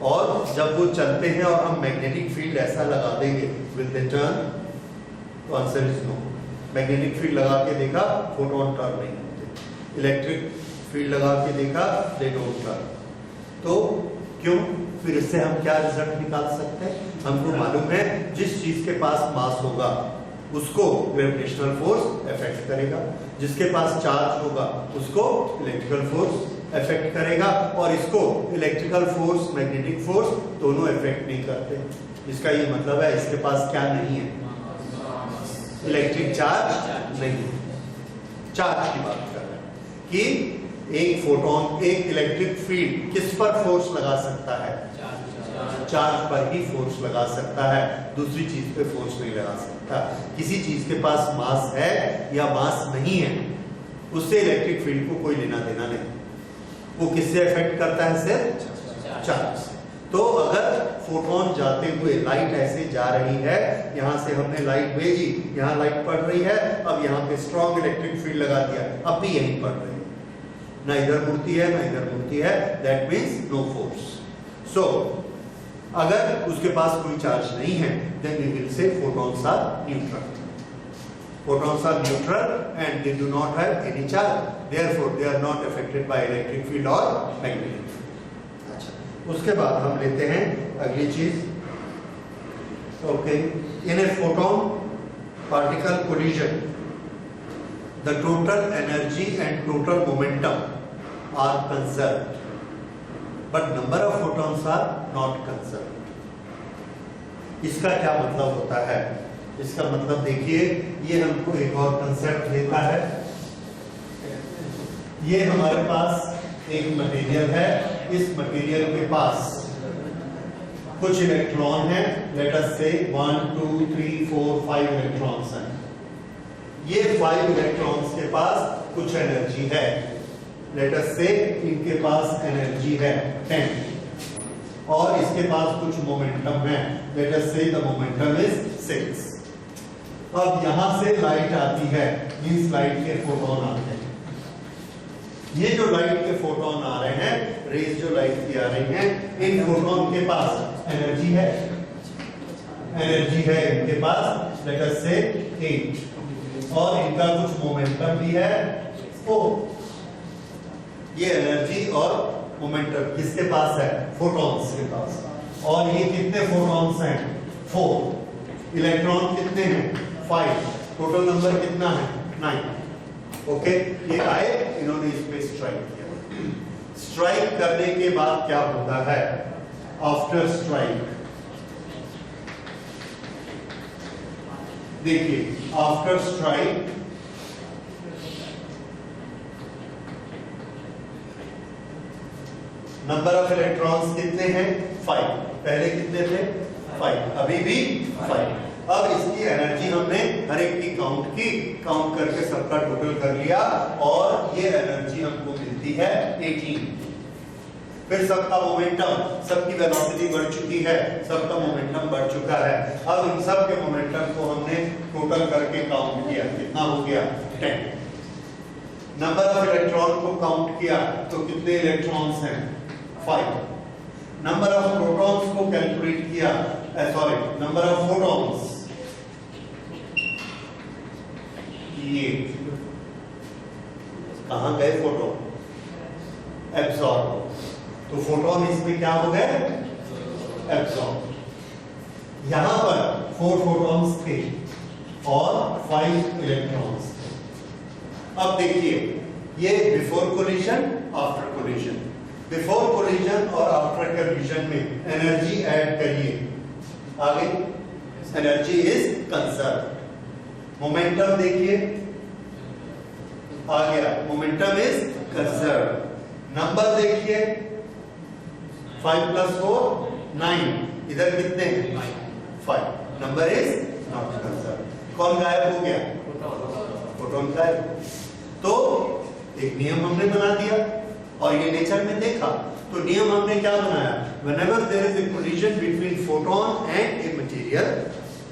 और जब वो चलते हैं और हम मैग्नेटिक फील्ड ऐसा लगा देंगे विल दे टर्न, तो answer is no. Magnetic field लगा के देखा, फोटोन टर्न नहीं होते। इलेक्ट्रिक फील्ड लगा के देखा, दे डोंट टर्न। तो क्यों? फिर इससे हम क्या रिजल्ट निकाल सकते हैं? हमको मालूम है जिस चीज के पास मास होगा उसको ग्रेविटेशनल फोर्स अफेक्ट करेगा, जिसके पास चार्ज होगा उसको इलेक्ट्रिकल फोर्स अफेक्ट करेगा, और इसको इलेक्ट्रिकल फोर्स मैग्नेटिक फोर्स दोनों अफेक्ट नहीं करते। इसका ये मतलब है इसके पास क्या नहीं है? इलेक्ट्रिक चार्ज नहीं है। चार्ज की बात कर रहे हैं कि एक फोटोन, एक इलेक्ट्रिक फील्ड किस पर फोर्स लगा सकता है? चार्ज पर ही फोर्स लगा सकता है, दूसरी चीज पे फोर्स नहीं लगा सकता। किसी चीज के पास मास है या मास नहीं है, उससे इलेक्ट्रिक फील्ड को कोई लेना देना नहीं। वो किससे अफेक्ट करता है? सिर्फ चार्ज। तो अगर फोटोन जाते हुए, लाइट ऐसे जा रही है, यहां से हमने लाइट भेजी, यहां लाइट पड़ रही है, अब यहां पे स्ट्रॉन्ग इलेक्ट्रिक फील्ड लगा दिया, अब भी यहीं पड़ रही है, ना इधर मुड़ती है ना इधर मुड़ती है, दैट मीन्स नो फोर्स। सो अगर उसके पास कोई चार्ज नहीं है, then we will say photons are neutral. Photons are neutral and they do not have any charge. Therefore, they are not affected by electric field or magnetic field. अच्छा, उसके बाद हम लेते हैं अगली चीज। Okay, in a photon particle collision, the total energy and total momentum are conserved. But number of photons are not conserved. इसका क्या मतलब होता है? इसका मतलब देखिए, ये हमको एक और कंसेप्ट देता है। ये हमारे पास एक मटेरियल है, इस मटेरियल के पास कुछ इलेक्ट्रॉन है, लेट अस से 1 2 3 4 5 इलेक्ट्रॉन्स हैं। ये 5 इलेक्ट्रॉन्स के पास कुछ एनर्जी है, लेट अस से इनके पास एनर्जी है 10, और इसके पास कुछ मोमेंटम है, लेट अस से द मोमेंटम इज 6। अब यहां से लाइट आती है, मींस लाइट के फोटोन आते हैं। ये जो लाइट के फोटोन आ रहे हैं, रेज जो लाइट की आ रही हैं, इन फोटोन के पास एनर्जी है, एनर्जी है इनके पास, लेट अस से 8, और इनका कुछ मोमेंटम भी है O। ये एनर्जी और मोमेंटम किसके पास है? फोटॉन्स के पास। और ये कितने फोटॉन्स हैं? 4। इलेक्ट्रॉन कितने हैं? 5। टोटल नंबर कितना है? 9। ओके, ये आए, इन्होंने इस पे स्ट्राइक किया। स्ट्राइक करने के बाद क्या होता है? आफ्टर स्ट्राइक देखिए, after strike number of electrons कितने हैं? 5। पहले कितने थे? 5, अभी भी 5। अब इसकी एनर्जी हमने हर एक की काउंट की, काउंट करके सबका टोटल कर लिया, और ये एनर्जी हमको मिलती है 18। फिर सबका मोमेंटम, सबकी वेलोसिटी बढ़ चुकी है, सबका मोमेंटम बढ़ चुका है। अब इन सब के मोमेंटम को हमने टोटल करके काउंट किया, कितना हो गया? 10। नंबर ऑफ इलेक्ट्रॉन को काउंट किया तो कितने इलेक्ट्रॉन्स हैं? 5। नंबर ऑफ प्रोटॉन्स को कैलकुलेट किया, सॉरी, नंबर ऑफ फोटॉन्स, ये कहां गए? Photon absorb. तो फोटोन इसमें क्या हो गए? एब्सॉर्ब। यहां पर 4 फोटॉन्स थे और 5 इलेक्ट्रॉन्स थे। अब देखिए, ये before collision, after collision. Before collision और आफ्टर कोलिजन में एनर्जी ऐड करिए, आगे एनर्जी इज कंजर्व। मोमेंटम देखिए, आ गया, मोमेंटम इज कंजर्व। नंबर देखिए, 5 + 4 9, इधर कितने हैं? 5। Number is not conserve. कौन गायब हो गया? फोटोन गायब। तो एक नियम हमने बना दिया, और ये नेचर में देखा, तो नियम हमने क्या बनाया? Whenever there is a collision between photon and a material,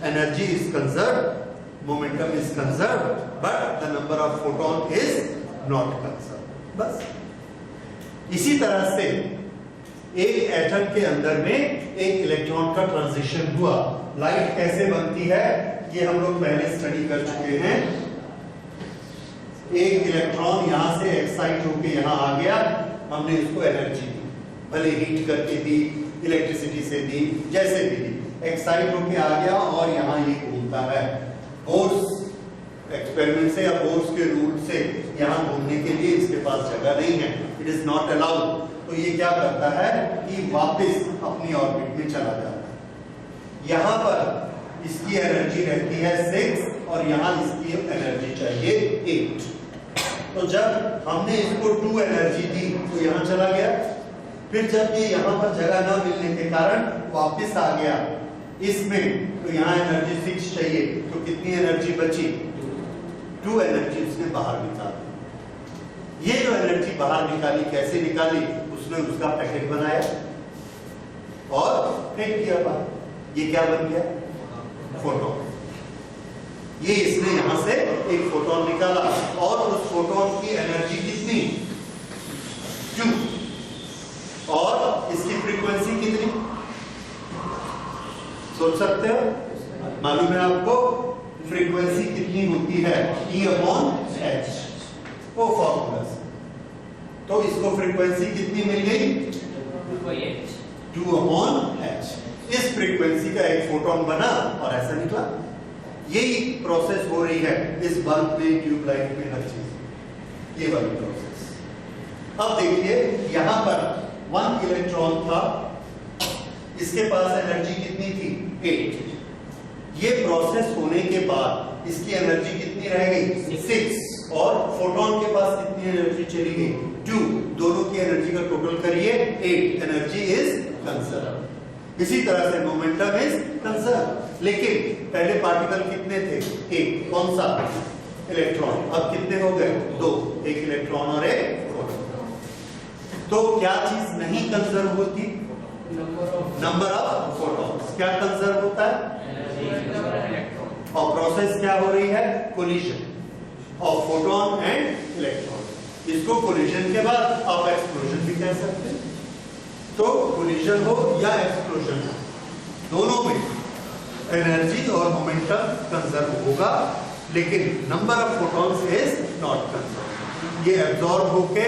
energy is conserved, momentum is conserved, but the number of photon is not conserved। बस इसी तरह से एक एटम के अंदर में एक इलेक्ट्रॉन का ट्रांजिशन हुआ। लाइट कैसे बनती है ये हम लोग पहले स्टडी कर चुके हैं। एक इलेक्ट्रॉन यहां से एक्साइट होके यहां आ गया, हमने इसको एनर्जी दी, भले हीट करके दी, इलेक्ट्रिसिटी से दी, जैसे भी दी, एक्साइट होके आ गया और यहां ये घूमता है। बोर्स एक्सपेरिमेंट से या बोर्स के रूल से यहां घूमने के लिए इसके पास जगह नहीं है, इट इज नॉट अलाउड। तो ये क्या करता है कि वापस अपनी ऑर्बिट में चला जाता है। यहां पर इसकी एनर्जी रहती है 6 और यहां इसकी एनर्जी चाहिए 8। तो जब हमने इसको 2 एनर्जी दी तो यहां चला गया, फिर जब ये यहां पर जगह ना मिलने के कारण वापस आ गया इसमें, तो यहां एनर्जी 6 चाहिए, तो कितनी एनर्जी बची? 2 एनर्जी उसने बाहर निकाली। ये जो एनर्जी बाहर निकाली, कैसे निकाली? उसने उसका पैकेट बनाया और फेंक दिया बाहर। ये क्या बन गया? फोटोन। ये इसने यहां से एक फोटोन निकाला और उस फोटोन की एनर्जी कितनी? 2। और इसकी फ्रीक्वेंसी कितनी? सोच सकते हो? मालूम है आपको फ्रीक्वेंसी कितनी होती है? E/h, वो फॉर्मूला। तो इसको फ्रीक्वेंसी कितनी मिल गई? 2/h। इस फ्रीक्वेंसी का एक फोटोन बना और ऐसा निकला। यही प्रोसेस हो रही है इस बल्ब में, ट्यूबलाइट में, हर चीज, ये वाली प्रोसेस। अब देखिए यहां पर 1 इलेक्ट्रॉन था, इसके पास एनर्जी कितनी थी? 8। ये प्रोसेस होने के बाद इसकी एनर्जी कितनी रह गई? 6। और फोटोन के पास कितनी एनर्जी चली गई? 2। दोनों की एनर्जी का टोटल करिए 8। Energy is conserve. इसी तरह से मोमेंटम इज कंजर्व। लेकिन पहले पार्टिकल कितने थे? 1। कौन सा? इलेक्ट्रॉन। अब कितने हो गए? 2। एक इलेक्ट्रॉन और एक प्रोटॉन। तो क्या चीज नहीं कंजर्व होती? Number of photons. क्या कंजर्व होता है? और प्रोसेस क्या हो रही है? Collision of photon and electron. इसको कोलिजन के बाद आप एक्सप्लोजन भी कह सकते हैं। तो कोलिजन हो या एक्सप्लोजन हो, दोनों में एनर्जी और मोमेंटम कंजर्व होगा, लेकिन number of photons is not conserve. ये एब्जॉर्ब होके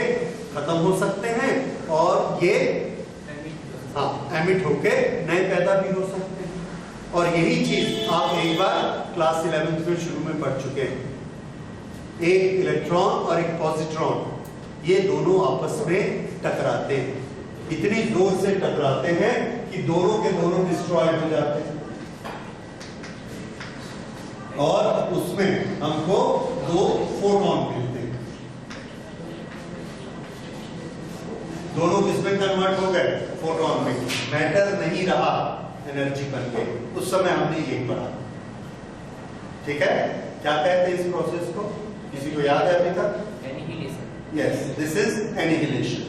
खत्म हो सकते हैं और ये एमिट होके नए पैदा भी हो सकते हैं। और यही चीज आप एक बार क्लास 11th में शुरू में पढ़ चुके हैं। एक इलेक्ट्रॉन और एक पॉजिट्रॉन, ये दोनों आपस में टकराते हैं, इतनी जोर से टकराते हैं कि दोनों के दोनों डिस्ट्रॉयड हो जाते हैं। और उसमें हमको 2 फोटोन मिलते हैं। दोनों किसमें कन्वर्ट हो गए? फोटोन में। मैटर नहीं रहा, एनर्जी बन गई। उस समय हमने ये पढ़ा। ठीक है? क्या कहते हैं इस प्रोसेस को? किसी को याद है अभी तक? Annihilation. Yes, this is annihilation.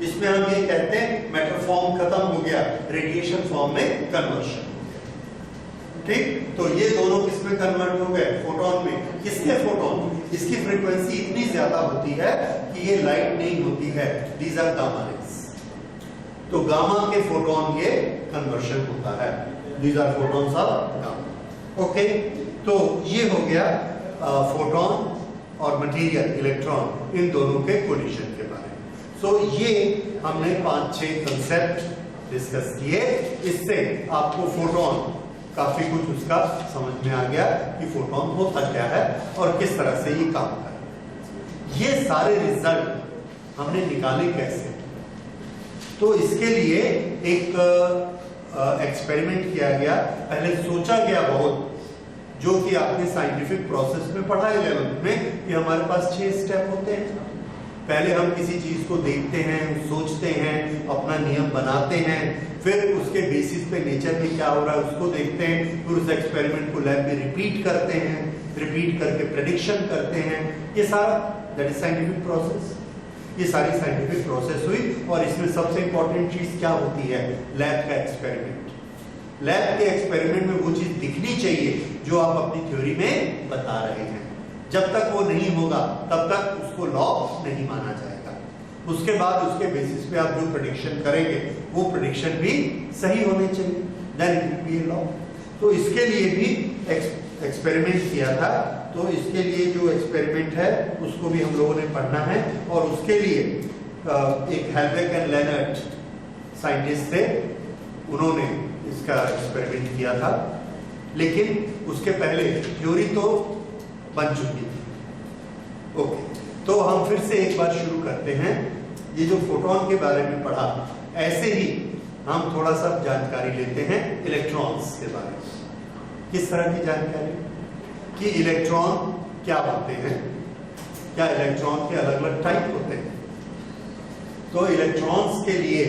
इसमें हम ये कहते हैं मैटर फॉर्म खत्म हो गया, रेडिएशन फॉर्म में कन्वर्शन। ठीक? तो ये दोनों किसमें कन्वर्ट हो गए? फोटोन में। किसके फोटोन? इसकी फ्रीक्वेंसी इतनी ज्यादा होती है कि ये लाइट नहीं होती है। These are gamma rays. तो गामा के फोटोन ये कन्वर्शन होता है। These are photons of gamma. Okay, तो ये हो गया फोटोन और मटेरियल इलेक्ट्रॉन, इन दोनों के कोलिजन के बारे में। सो ये हमने 5-6 कंसेप्ट डिस्कस किए। इससे आपको फोटोन काफी कुछ उसका समझ में आ गया कि फोटोन होता क्या है और किस तरह से ये काम करता है। ये सारे रिजल्ट हमने निकाले कैसे? तो इसके लिए एक एक्सपेरिमेंट किया गया। पहले सोचा गया बहुत, जो कि आपने साइंटिफिक प्रोसेस में पढ़ा 11th में, कि हमारे पास 6 स्टेप होते हैं। पहले हम किसी चीज को देखते हैं, सोचते हैं, अपना नियम बनाते हैं, फिर उसके बेसिस पे नेचर में क्या हो रहा है उसको देखते हैं, फिर उस एक्सपेरिमेंट को लैब में रिपीट करते हैं, रिपीट करके प्रेडिक्शन करते हैं। ये सारा दैट इज साइंटिफिक प्रोसेस। ये सारी साइंटिफिक प्रोसेस हुई। और इसमें सबसे इंपॉर्टेंट चीज क्या होती है? लैब का एक्सपेरिमेंट। लैब के एक्सपेरिमेंट में वो चीज दिखनी चाहिए जो आप अपनी थ्योरी में बता रहे हैं। जब तक वो नहीं होगा तब तक उसको लॉ नहीं माना जाएगा। उसके बाद उसके बेसिस पे आप जो प्रेडिक्शन करेंगे वो प्रेडिक्शन भी सही होने चाहिए, then it will be a law. तो इसके लिए भी एक्सपेरिमेंट किया था, तो इसके लिए जो एक्सपेरिमेंट है उसको भी हम लोगों ने पढ़ना है। और उसके लिए एक हेल्वेक एंड लेनर्ट साइंटिस्ट थे, उन्होंने इसका एक्सपेरिमेंट किया था, लेकिन उसके पहले थ्योरी तो बन चुकी थी। ओके, तो हम फिर से एक बार शुरू करते हैं। ये जो फोटोन के बारे में पढ़ा, ऐसे ही हम थोड़ा सा जानकारी लेते हैं इलेक्ट्रॉन्स के बारे में। किस तरह की जानकारी कि इलेक्ट्रॉन क्या होते हैं, क्या इलेक्ट्रॉन के अलग अलग टाइप होते हैं। तो इलेक्ट्रॉन्स के लिए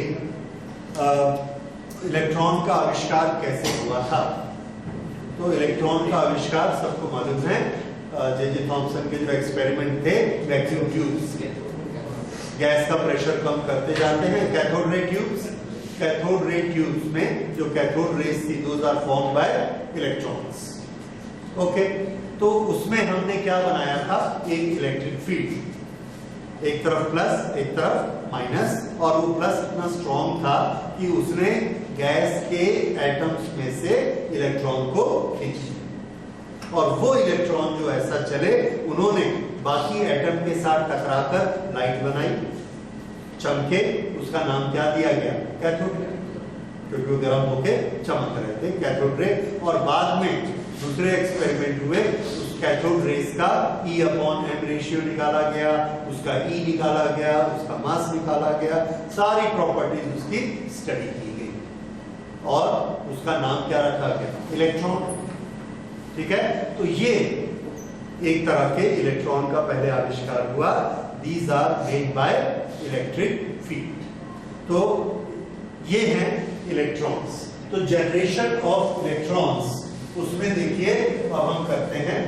इलेक्ट्रॉन का आविष्कार कैसे हुआ था। तो इलेक्ट्रॉन का आविष्कार सबको मालूम है, जे थॉमसन के जो एक्सपेरिमेंट थे वैक्यूम ट्यूब्स, गैस का प्रेशर कम करते जाते हैं, cathode ray tubes. Cathode ray tubes में जो कैथोड रेज थी, those are formed by electrons. Okay, तो उसमें हमने क्या बनाया था, एक इलेक्ट्रिक फील्ड, एक तरफ प्लस एक तरफ माइनस, और वो प्लस इतना स्ट्रॉन्ग था कि उसने गैस के एटम्स में से इलेक्ट्रॉन को खींच लिया। और वो इलेक्ट्रॉन जो ऐसा चले, उन्होंने बाकी एटम के साथ टकराकर लाइट बनाई, चमके, उसका नाम क्या दिया गया, कैथोड रे, क्योंकि वो गर्म होके चमक रहे थे, कैथोड रे। और बाद में दूसरे एक्सपेरिमेंट हुए, उस कैथोड रेस का E/m रेशियो निकाला गया, उसका E निकाला गया, उसका मास निकाला गया, सारी प्रॉपर्टीज उसकी स्टडी की गई और उसका नाम क्या रखा गया, इलेक्ट्रॉन। ठीक है, तो ये एक तरह के इलेक्ट्रॉन का पहले आविष्कार हुआ। These are made by electric field. तो ये हैं इलेक्ट्रॉन्स। तो जनरेशन ऑफ इलेक्ट्रॉन्स, उसमें देखिए अब हम करते हैं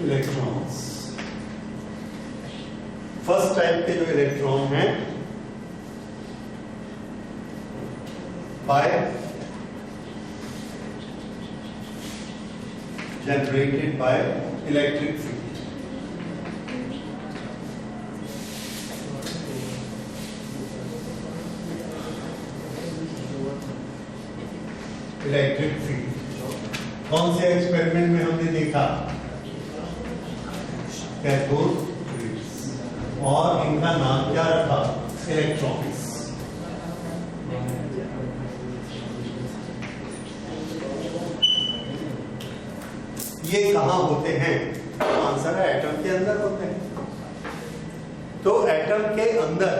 इलेक्ट्रॉन्स। फर्स्ट टाइप के जो इलेक्ट्रॉन हैं, by generated by electric field. Electric field कौन से एक्सपेरिमेंट में हमने देखा, कैथोड रेज, और इनका नाम क्या रखा, इलेक्ट्रॉन्स। ये कहां होते हैं, आंसर है एटम के अंदर होते हैं। तो एटम के अंदर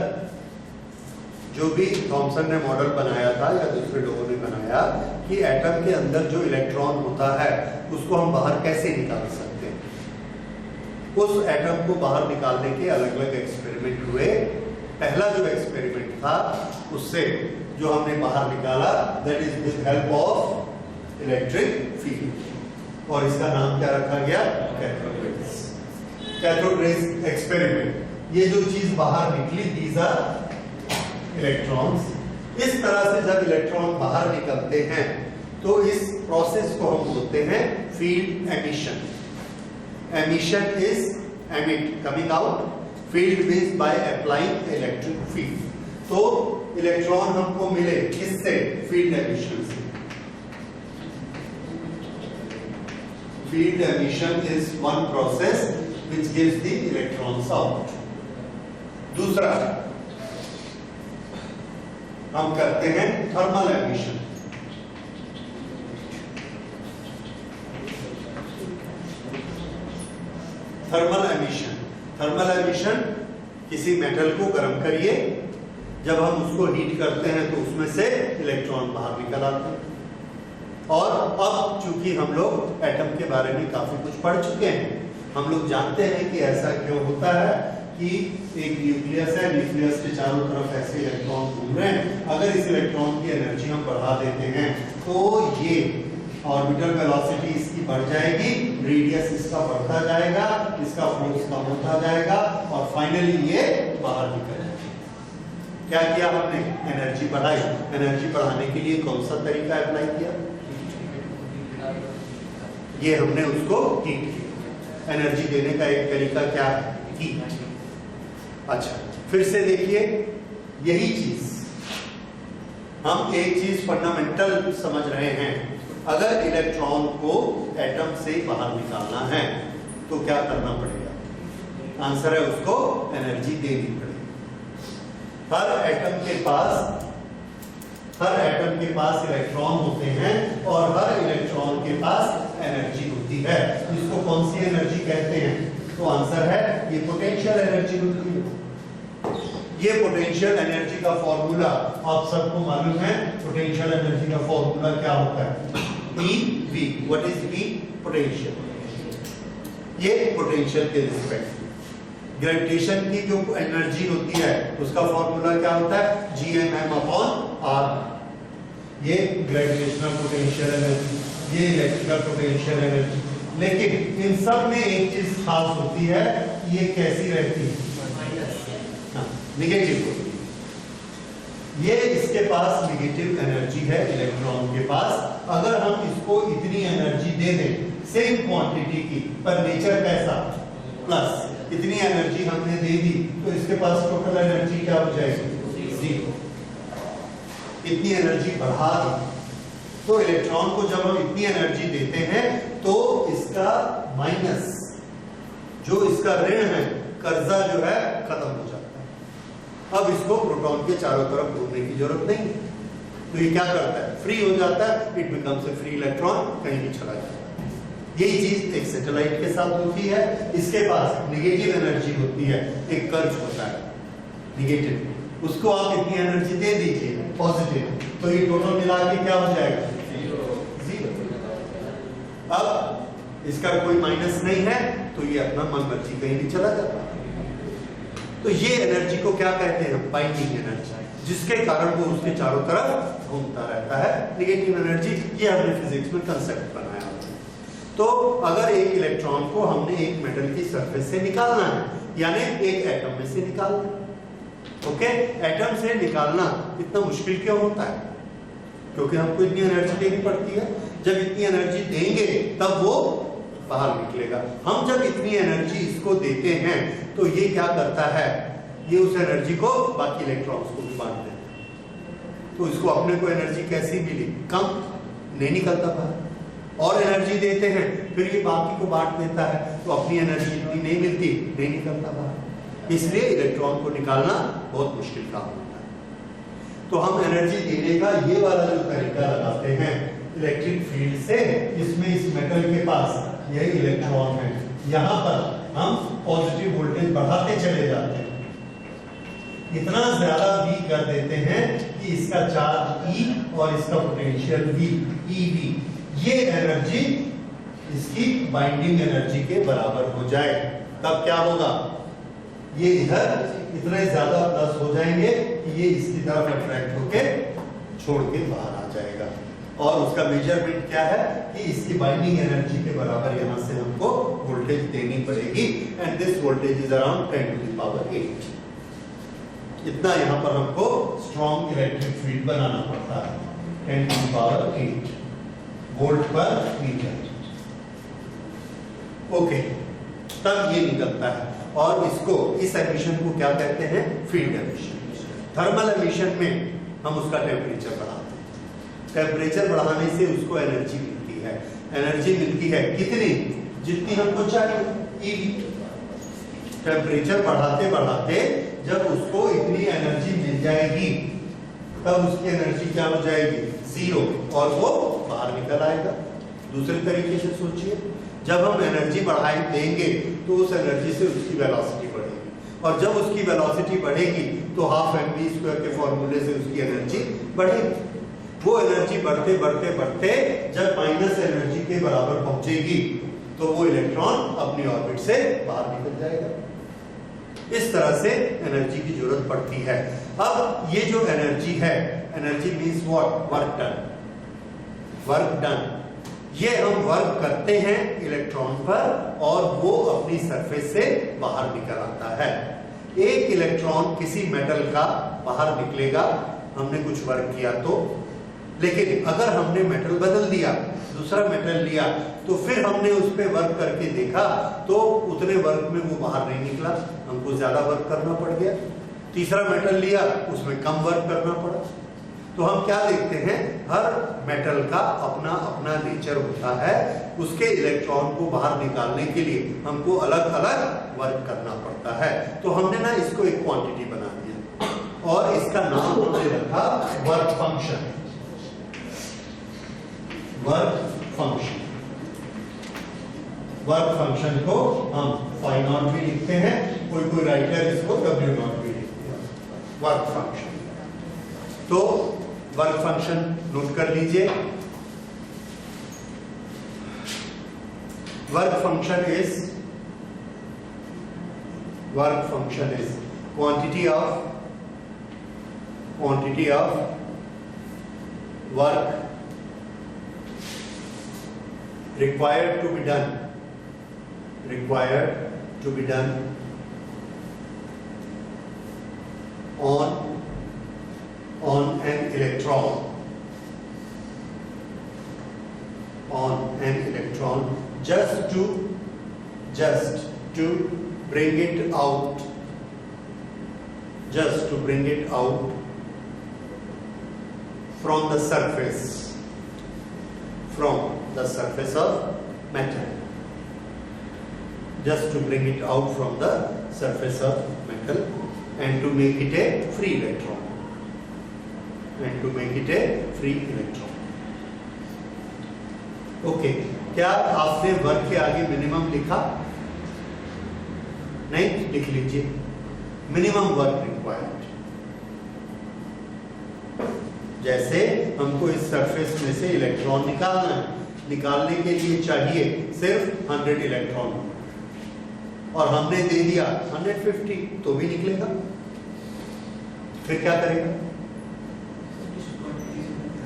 जो भी थॉमसन ने मॉडल बनाया था या दूसरे लोगों ने बनाया कि एटम के अंदर जो इलेक्ट्रॉन होता है उसको हम बाहर कैसे निकाल सकते हैं। उस एटम को बाहर निकालने के अलग अलग एक्सपेरिमेंट हुए। पहला जो एक्सपेरिमेंट था उससे जो हमने बाहर निकाला, that is with help of electric field, और इसका नाम क्या रखा गया, cathode rays. Cathode rays experiment. ये जो चीज बाहर निकली, दीज आर इलेक्ट्रॉन्स। इस तरह से जब इलेक्ट्रॉन बाहर निकलते हैं तो इस प्रोसेस को हम बोलते हैं field emission. Emission is emit, coming out, field is by applying electric field. तो इलेक्ट्रॉन हमको मिले किससे, फील्ड एमिशन से। Field emission is one process which gives the electrons out. दूसरा हम करते हैं thermal emission. Thermal emission, thermal emission, किसी मेटल को गर्म करिए, जब हम उसको हीट करते हैं तो उसमें से इलेक्ट्रॉन बाहर निकल आते हैं। और अब चूंकि हम लोग एटम के बारे में काफी कुछ पढ़ चुके हैं, हम लोग जानते हैं कि ऐसा क्यों होता है कि एक न्यूक्लियस है, न्यूक्लियस के चारों तरफ ऐसे इलेक्ट्रॉन घूम रहे हैं। अगर इस इलेक्ट्रॉन की एनर्जी हम बढ़ा देते हैं तो ये ऑर्बिटल वेलोसिटी इसकी बढ़ जाएगी, रेडियस इसका बढ़ता जाएगा, इसका फोर्स कम होता जाएगा और फाइनली ये बाहर निकल जाएगा। क्या किया हमने, एनर्जी बढ़ाई। एनर्जी बढ़ाने के लिए कौन सा तरीका अप्लाई किया, ये हमने उसको हीट किया। एनर्जी देने का एक तरीका क्या है, हीट। अच्छा, फिर से देखिए, यही चीज हम एक चीज फंडामेंटल समझ रहे हैं। अगर इलेक्ट्रॉन को एटम से बाहर निकालना है तो क्या करना पड़ेगा? आंसर है उसको एनर्जी देनी पड़ेगी। हर एटम के पास इलेक्ट्रॉन होते हैं और हर इलेक्ट्रॉन के पास एनर्जी होती है। इसको कौन सी एनर्जी कहते हैं? तो आंसर है ये पोटेंशियल एनर्जी होती है। ये पोटेंशियल एनर्जी का फॉर्मूला आप सबको मालूम है। पोटेंशियल एनर्जी का फॉर्मूला क्या होता है? EV। What is E? Potential. ये पोटेंशियल के रिस्पेक्ट ग्रेविटेशन की जो एनर्जी होती है उसका फॉर्मूला क्या होता है? Gmm/r। ये ग्रेविटेशनल पोटेंशियल एनर्जी, ये इलेक्ट्रिकल पोटेंशियल एनर्जी। लेकिन इन सब में एक चीज खास होती है, ये कैसी रहती है? निगेटिव होती है। ये इसके पास निगेटिव एनर्जी है इलेक्ट्रॉन के पास। अगर हम इसको इतनी एनर्जी दे दें सेम क्वांटिटी की, पर नेचर कैसा? प्लस। इतनी एनर्जी हमने दे दी तो इसके पास टोटल एनर्जी क्या हो जाएगी? 0। इतनी एनर्जी बढ़ा दी तो इलेक्ट्रॉन को जब हम इतनी एनर्जी देते हैं तो इसका माइनस, जो इसका ऋण है, कर्जा जो है खत्म हो जाता है। अब इसको प्रोटॉन के चारों तरफ घूमने की जरूरत नहीं, तो ये क्या करता है? फ्री हो जाता है। It becomes a free electron, कहीं भी चला जाता है। यही चीज एक सैटेलाइट के साथ होती है। इसके पास निगेटिव एनर्जी होती है, एक कर्ज होता है निगेटिव, उसको आप इतनी एनर्जी दे दीजिए पॉजिटिव, तो ये टोटल मिला के क्या हो जाएगा? 0। अब इसका कोई माइनस नहीं है तो ये अपना मन मर्जी कहीं भी चला जाता है। तो ये एनर्जी को क्या कहते हैं? बाइंडिंग एनर्जी, जिसके कारण वो उसके चारों तरफ घूमता रहता है। निगेटिव एनर्जी, ये हमने फिजिक्स में कंसेप्ट बनाया। तो अगर एक इलेक्ट्रॉन को हमने एक मेटल की सरफेस से निकालना है, यानी एक एटम में से निकालना है, ओके? एटम से निकालना इतना मुश्किल क्यों होता है? क्योंकि हमको इतनी एनर्जी देनी पड़ती है। जब इतनी एनर्जी देंगे तब वो बाहर निकलेगा। हम जब इतनी एनर्जी इसको देते हैं तो ये क्या करता है? ये उस एनर्जी को बाकी इलेक्ट्रॉन्स को भी बांट देता है। तो इसको अपने को एनर्जी कैसी मिली? कम, नहीं निकलता बाहर। और एनर्जी देते हैं, फिर ये बाकी को बांट देता है, तो अपनी एनर्जी इतनी नहीं मिलती, नहीं निकलता बाहर। इसलिए इलेक्ट्रॉन को निकालना बहुत मुश्किल काम होता है। तो हम एनर्जी देने का ये वाला जो तरीका लगाते हैं इलेक्ट्रिक फील्ड से, इसमें इस मेटल के पास यही इलेक्ट्रॉन है, यहाँ पर हम पॉजिटिव वोल्टेज बढ़ाते चले जाते हैं, इतना ज्यादा V कर देते हैं कि इसका चार्ज E और इसका पोटेंशियल V, EV, ये एनर्जी इसकी बाइंडिंग एनर्जी के बराबर हो जाए। तब क्या होगा? ये इधर इतने ज्यादा प्लस हो जाएंगे कि ये इसकी तरफ अट्रैक्ट होके छोड़ के बाहर आ जाएगा। और उसका मेजरमेंट क्या है कि इसकी बाइंडिंग एनर्जी के बराबर यहां से हमको वोल्टेज देनी पड़ेगी। And this voltage is around 10⁸। इतना यहाँ पर हमको स्ट्रॉन्ग इलेक्ट्रिक फील्ड बनाना पड़ता है। 10⁸ वोल्ट पर मीटर। ओके, तब ये निकलता है। और इसको, इस एमिशन को क्या कहते हैं? Field emission. थर्मल एमिशन में हम उसका टेम्परेचर बढ़ाते हैं। टेम्परेचर बढ़ाने से उसको एनर्जी मिलती है। एनर्जी मिलती है कितनी? जितनी हमको चाहिए। EV। टेम्परेचर बढ़ाते बढ़ाते जब उसको इतनी एनर्जी मिल जाएगी तब उसकी एनर्जी क्या हो जाएगी? 0, और वो बाहर निकल आएगा। दूसरे तरीके से सोचिए, जब हम एनर्जी बढ़ाई देंगे तो उस एनर्जी से उसकी वेलोसिटी बढ़ेगी, और जब उसकी वेलोसिटी बढ़ेगी तो 12mv² के फॉर्मूले से उसकी एनर्जी बढ़ेगी। वो एनर्जी बढ़ते बढ़ते बढ़ते जब माइनस एनर्जी के बराबर पहुंचेगी तो वो इलेक्ट्रॉन अपनी ऑर्बिट से बाहर निकल जाएगा। इस तरह से एनर्जी की जरूरत पड़ती है। अब ये जो एनर्जी है, energy means what? Work done. Work done, ये हम वर्क करते हैं इलेक्ट्रॉन पर और वो अपनी सरफेस से बाहर निकल आता है। एक इलेक्ट्रॉन किसी मेटल का बाहर निकलेगा, हमने कुछ वर्क किया तो लेकिन अगर हमने मेटल बदल दिया, दूसरा मेटल लिया, तो फिर हमने उस पर वर्क करके देखा तो उतने वर्क में वो बाहर नहीं निकला, हमको ज्यादा वर्क करना पड़ गया। तीसरा मेटल लिया, उसमें कम वर्क करना पड़ा। तो हम क्या देखते हैं, हर मेटल का अपना अपना नेचर होता है, उसके इलेक्ट्रॉन को बाहर निकालने के लिए हमको अलग अलग वर्क करना पड़ता है। तो हमने ना इसको एक क्वांटिटी बना दिया और इसका नाम हमने रखा work function. Work function, work function को हम फाई नॉट भी लिखते हैं, कोई राइटर इसको W नॉट भी लिखते हैं, वर्क फंक्शन। तो वर्क फंक्शन नोट कर लीजिए। Work function is quantity of work required to be done on an electron just to bring it out from the surface of metal, just to bring it out from the surface of metal and to make it a free electron, okay. क्या आपने work के आगे minimum लिखा? नहीं, लिख लीजिए minimum work required. जैसे हमको इस सरफेस में से इलेक्ट्रॉन निकालना है, निकालने के लिए चाहिए सिर्फ 100 इलेक्ट्रॉन और हमने दे दिया 150, तो भी निकलेगा। फिर क्या करेगा?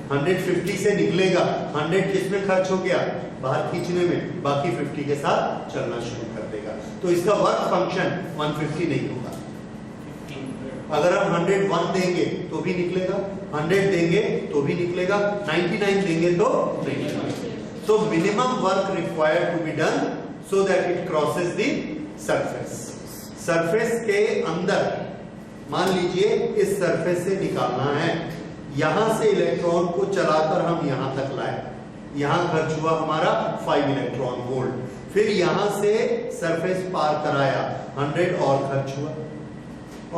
150 से निकलेगा, 100 किसमें खर्च हो गया? बाहर खींचने में, बाकी 50 के साथ चलना शुरू कर देगा। तो इसका वर्क फंक्शन 150 नहीं होगा। अगर हम 101 देंगे तो भी निकलेगा, 100 देंगे तो भी निकलेगा, 99 देंगे तो नहीं निकलेगा। So minimum work required to be done so that it crosses the surface. Surface के अंदर मान लीजिए इस सरफेस से निकालना है, यहां से इलेक्ट्रॉन को चलाकर हम यहां तक लाए, यहां खर्च हुआ हमारा 5 इलेक्ट्रॉन वोल्ट, फिर यहां से सरफेस पार कराया, 100 और खर्च हुआ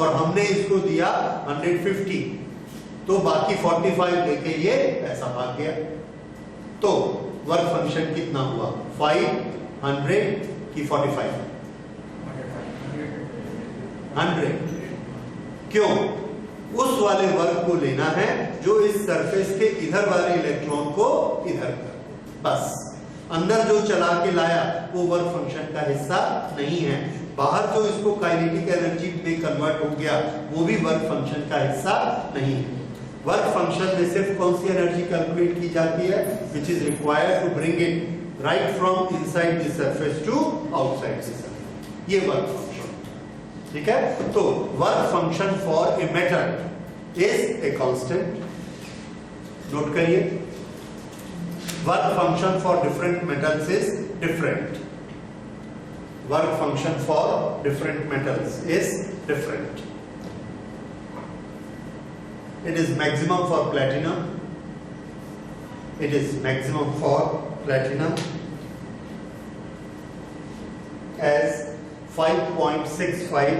और हमने इसको दिया 150, तो बाकी 45 लेके ये ऐसा भाग गया। तो वर्क फंक्शन कितना हुआ? 500 की 45? 100। क्यों? उस वाले वर्क को लेना है जो इस सरफेस के इधर वाले इलेक्ट्रॉन को इधर कर, बस अंदर जो चला के लाया वो वर्क फंक्शन का हिस्सा नहीं है। बाहर जो इसको काइनेटिक एनर्जी में कन्वर्ट हो गया वो भी वर्क फंक्शन का हिस्सा नहीं है। वर्क फंक्शन में सिर्फ कौन सी एनर्जी कैलकुलेट की जाती है? Which is required to bring it right from inside the surface to outside the surface, ये वर्क फंक्शन, ठीक है। तो work function for a metal is a constant, note करिए। Work function for different metals is different, work function for different metals is different. It is maximum for platinum. It is maximum for platinum as 5.65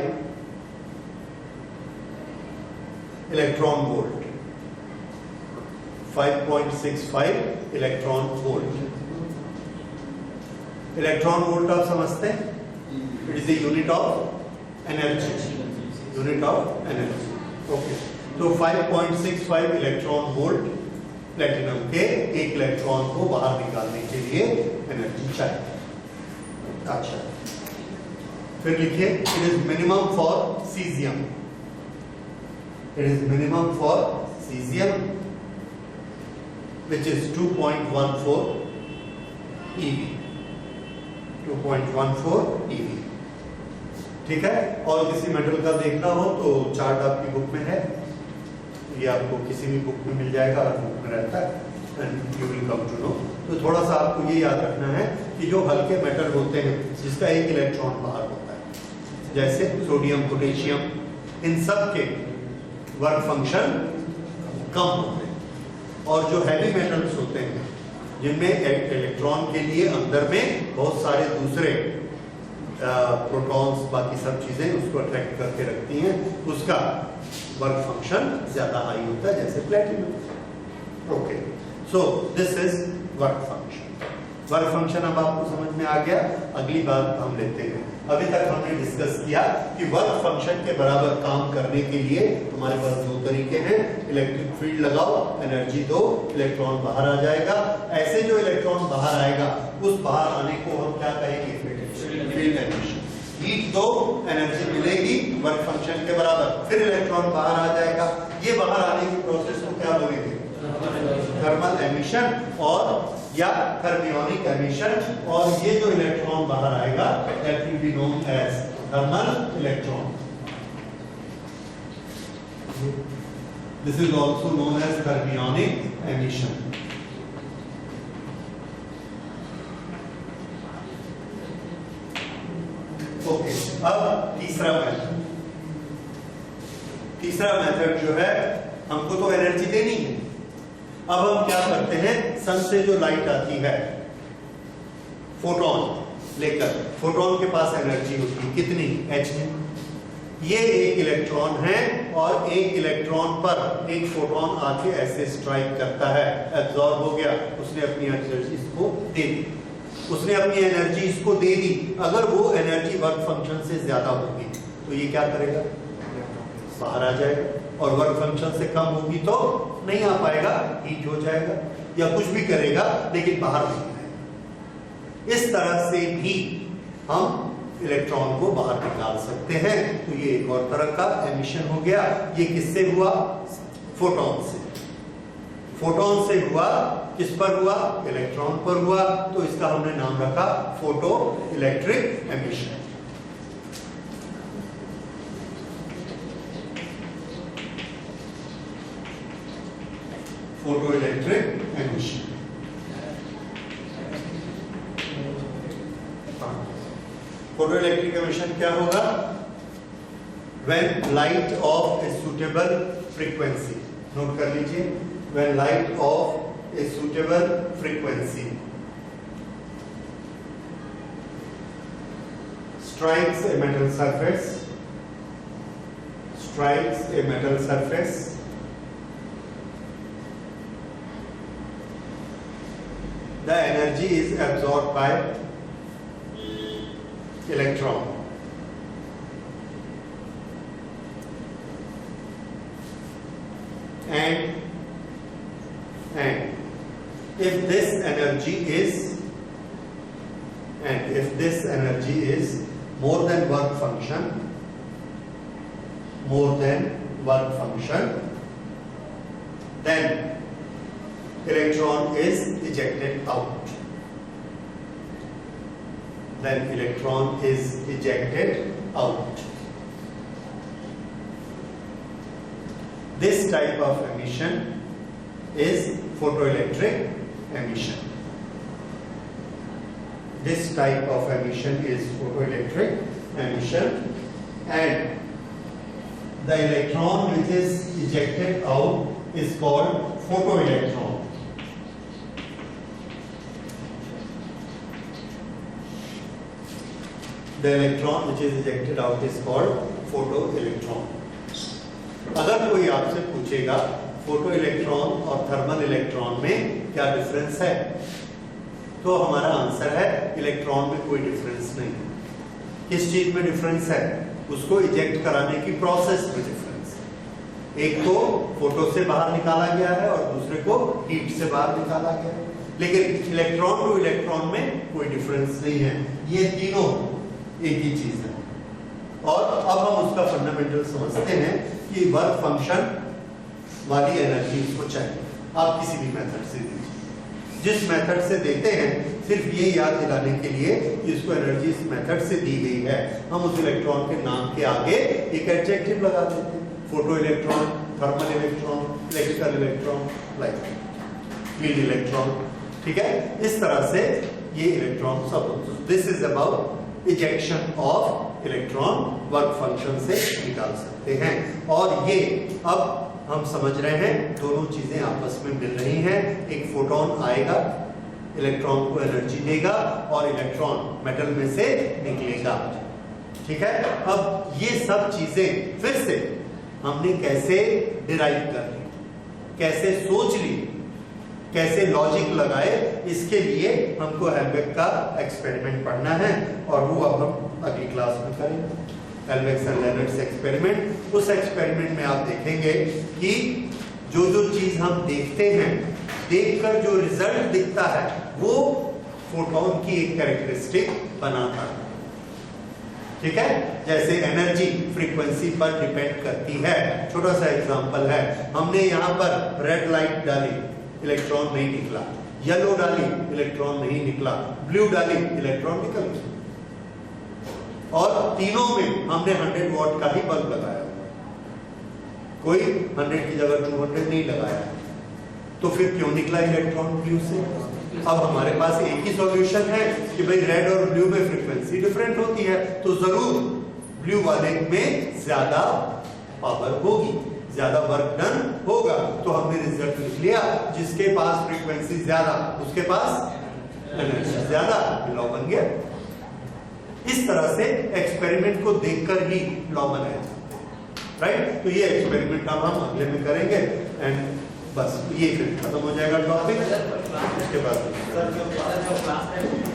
electron volt. 5.65 electron volt. Electron volt आप समझते हैं? It is a unit of energy. Unit of energy. Okay. तो 5.65 electron volt platinum के एक electron को बाहर निकालने के लिए एनर्जी चाहिए। अच्छा, फिर लिखिए it is minimum for caesium, it is minimum for caesium which is 2.14 eV, 2.14 eV, ठीक है। और किसी मेटल का देखना हो तो चार्ट आपकी बुक में है, ये आपको किसी भी बुक में मिल जाएगा, हर बुक में रहता है, and you will come to know. तो थोड़ा सा आपको ये याद रखना है कि जो हल्के मेटल होते हैं जिसका एक इलेक्ट्रॉन बाहर होता है, जैसे सोडियम, पोटेशियम, इन सब के वर्क फंक्शन कम होते हैं। और जो हैवी मेटल्स होते हैं जिनमें इलेक्ट्रॉन के लिए अंदर में बहुत सारे दूसरे प्रोटॉन्स, बाकी सब चीजें उसको अट्रैक्ट करके रखती हैं, उसका वर्क फंक्शन ज्यादा हाई होता है, जैसे platinum. Okay, so this is work function. Work function अब आपको समझ में आ गया। अगली बात हम लेते हैं। अभी तक हमने डिस्कस किया कि वर्क फंक्शन के बराबर काम करने के लिए हमारे पास दो तरीके हैं। इलेक्ट्रिक फील्ड लगाओ, एनर्जी दो, इलेक्ट्रॉन बाहर आ जाएगा। ऐसे जो इलेक्ट्रॉन बाहर आएगा उस बाहर आने को हम क्या कहेंगे? Field emission. हीट दो, एनर्जी मिलेगी वर्क फंक्शन के बराबर, फिर इलेक्ट्रॉन बाहर आ जाएगा। ये बाहर आने की प्रोसेस को क्या बोलेंगे? थर्मल एमिशन और या थर्मियोनिक एमिशन। और ये जो इलेक्ट्रॉन बाहर आएगा that will be known as thermal electron. This is also known as thermionic emission. Okay, अब तीसरा मेथड। तीसरा मेथड जो है, हमको तो एनर्जी देनी है। अब हम क्या करते हैं? सन से जो लाइट आती है, फोटोन लेकर, फोटोन के पास एनर्जी होती है कितनी? h। ये एक इलेक्ट्रॉन है और एक इलेक्ट्रॉन पर एक फोटोन आके ऐसे स्ट्राइक करता है, एब्जॉर्ब हो गया, उसने अपनी एनर्जी इसको दे दी, उसने अपनी एनर्जी इसको दे दी। अगर वो एनर्जी वर्क फंक्शन से ज्यादा होगी तो ये क्या करेगा? बाहर आ जाएगा। और वर्क फंक्शन से कम होगी तो नहीं आ पाएगा, हीट हो जाएगा या कुछ भी करेगा लेकिन बाहर नहीं आएगा। इस तरह से भी हम इलेक्ट्रॉन को बाहर निकाल सकते हैं। तो ये एक और तरह का एमिशन हो गया। ये किससे हुआ? फोटोन से। फोटोन से हुआ, किस पर हुआ? इलेक्ट्रॉन पर हुआ। तो इसका हमने नाम रखा photo electric emission. Photo electric emission. Photo electric emission क्या होगा? When light of a suitable frequency, note कर लीजिए, when light of a suitable frequency strikes a metal surface, the energy is absorbed by electron. And if this energy is more than work function, then electron is ejected out. This type of emission is photoelectric emission. And the electron which is ejected out is called photoelectron. The electron which is ejected out is called photoelectron. अगर कोई आपसे पूछेगा photo electron और thermal electron में क्या difference है, तो हमारा आंसर है इलेक्ट्रॉन में कोई डिफरेंस नहीं। किस चीज में डिफरेंस है? उसको इजेक्ट कराने की प्रोसेस में डिफरेंस है। एक को फोटो से बाहर निकाला गया है और दूसरे को हीट से बाहर निकाला गया है, लेकिन इलेक्ट्रॉन टू इलेक्ट्रॉन में कोई डिफरेंस नहीं है। ये तीनों एक ही चीज है। और अब हम उसका फंडामेंटल समझते हैं कि वर्क फंक्शन वाली एनर्जी उसको चाहिए। आप किसी भी मेथड से दीजिए, जिस मेथड से देते हैं सिर्फ ये याद दिलाने के लिए कि इसको एनर्जी इस मेथड से दी गई है, हम उस इलेक्ट्रॉन के नाम के आगे एक एडजेक्टिव लगा देते हैं। Photo electron, thermal electron, electrical electron, like field electron. ठीक है, इस तरह से ये इलेक्ट्रॉन सब। This is about ejection of electron, work function से निकाल सकते हैं। और ये अब हम समझ रहे हैं दोनों चीजें आपस में मिल रही हैं। एक फोटोन आएगा, इलेक्ट्रॉन को एनर्जी देगा और इलेक्ट्रॉन मेटल में से निकलेगा। ठीक है, अब ये सब चीजें फिर से हमने कैसे डिराइव कर ली, कैसे सोच ली, कैसे लॉजिक लगाए, इसके लिए हमको हेल्बेक का एक्सपेरिमेंट पढ़ना है और वो अब हम अगली क्लास में करेंगे। हेल्बेक एंड लेनर्ड्स एक्सपेरिमेंट। उस एक्सपेरिमेंट में आप देखेंगे कि जो जो चीज हम देखते हैं, देखकर जो रिजल्ट दिखता है वो फोटोन की एक कैरेक्टरिस्टिक बनाता है। ठीक है, जैसे एनर्जी फ्रीक्वेंसी पर डिपेंड करती है। छोटा सा एग्जांपल है, हमने यहाँ पर रेड लाइट डाली, इलेक्ट्रॉन नहीं निकला, येलो डाली, इलेक्ट्रॉन नहीं निकला, ब्लू डाली, इलेक्ट्रॉन निकल गया। और तीनों में हमने 100 वॉट का ही बल्ब लगाया, कोई 100 की जगह 200 नहीं लगाया, तो फिर क्यों निकला इलेक्ट्रॉन ब्लू से? अब हमारे पास एक ही सॉल्यूशन है कि भाई रेड और ब्लू में फ्रीक्वेंसी डिफरेंट होती है, तो जरूर ब्लू वाले में ज्यादा पावर होगी, ज्यादा वर्क डन होगा। तो हमने रिजल्ट लिख लिया, जिसके पास फ्रीक्वेंसी ज्यादा उसके पास एनर्जी ज्यादा, लॉ बन गया। इस तरह से एक्सपेरिमेंट को देखकर ही लॉ बनाया जाता है, राइट। तो ये एक्सपेरिमेंट हम अगले में करेंगे एंड बस ये फिर खत्म हो जाएगा टॉपिक। उसके बाद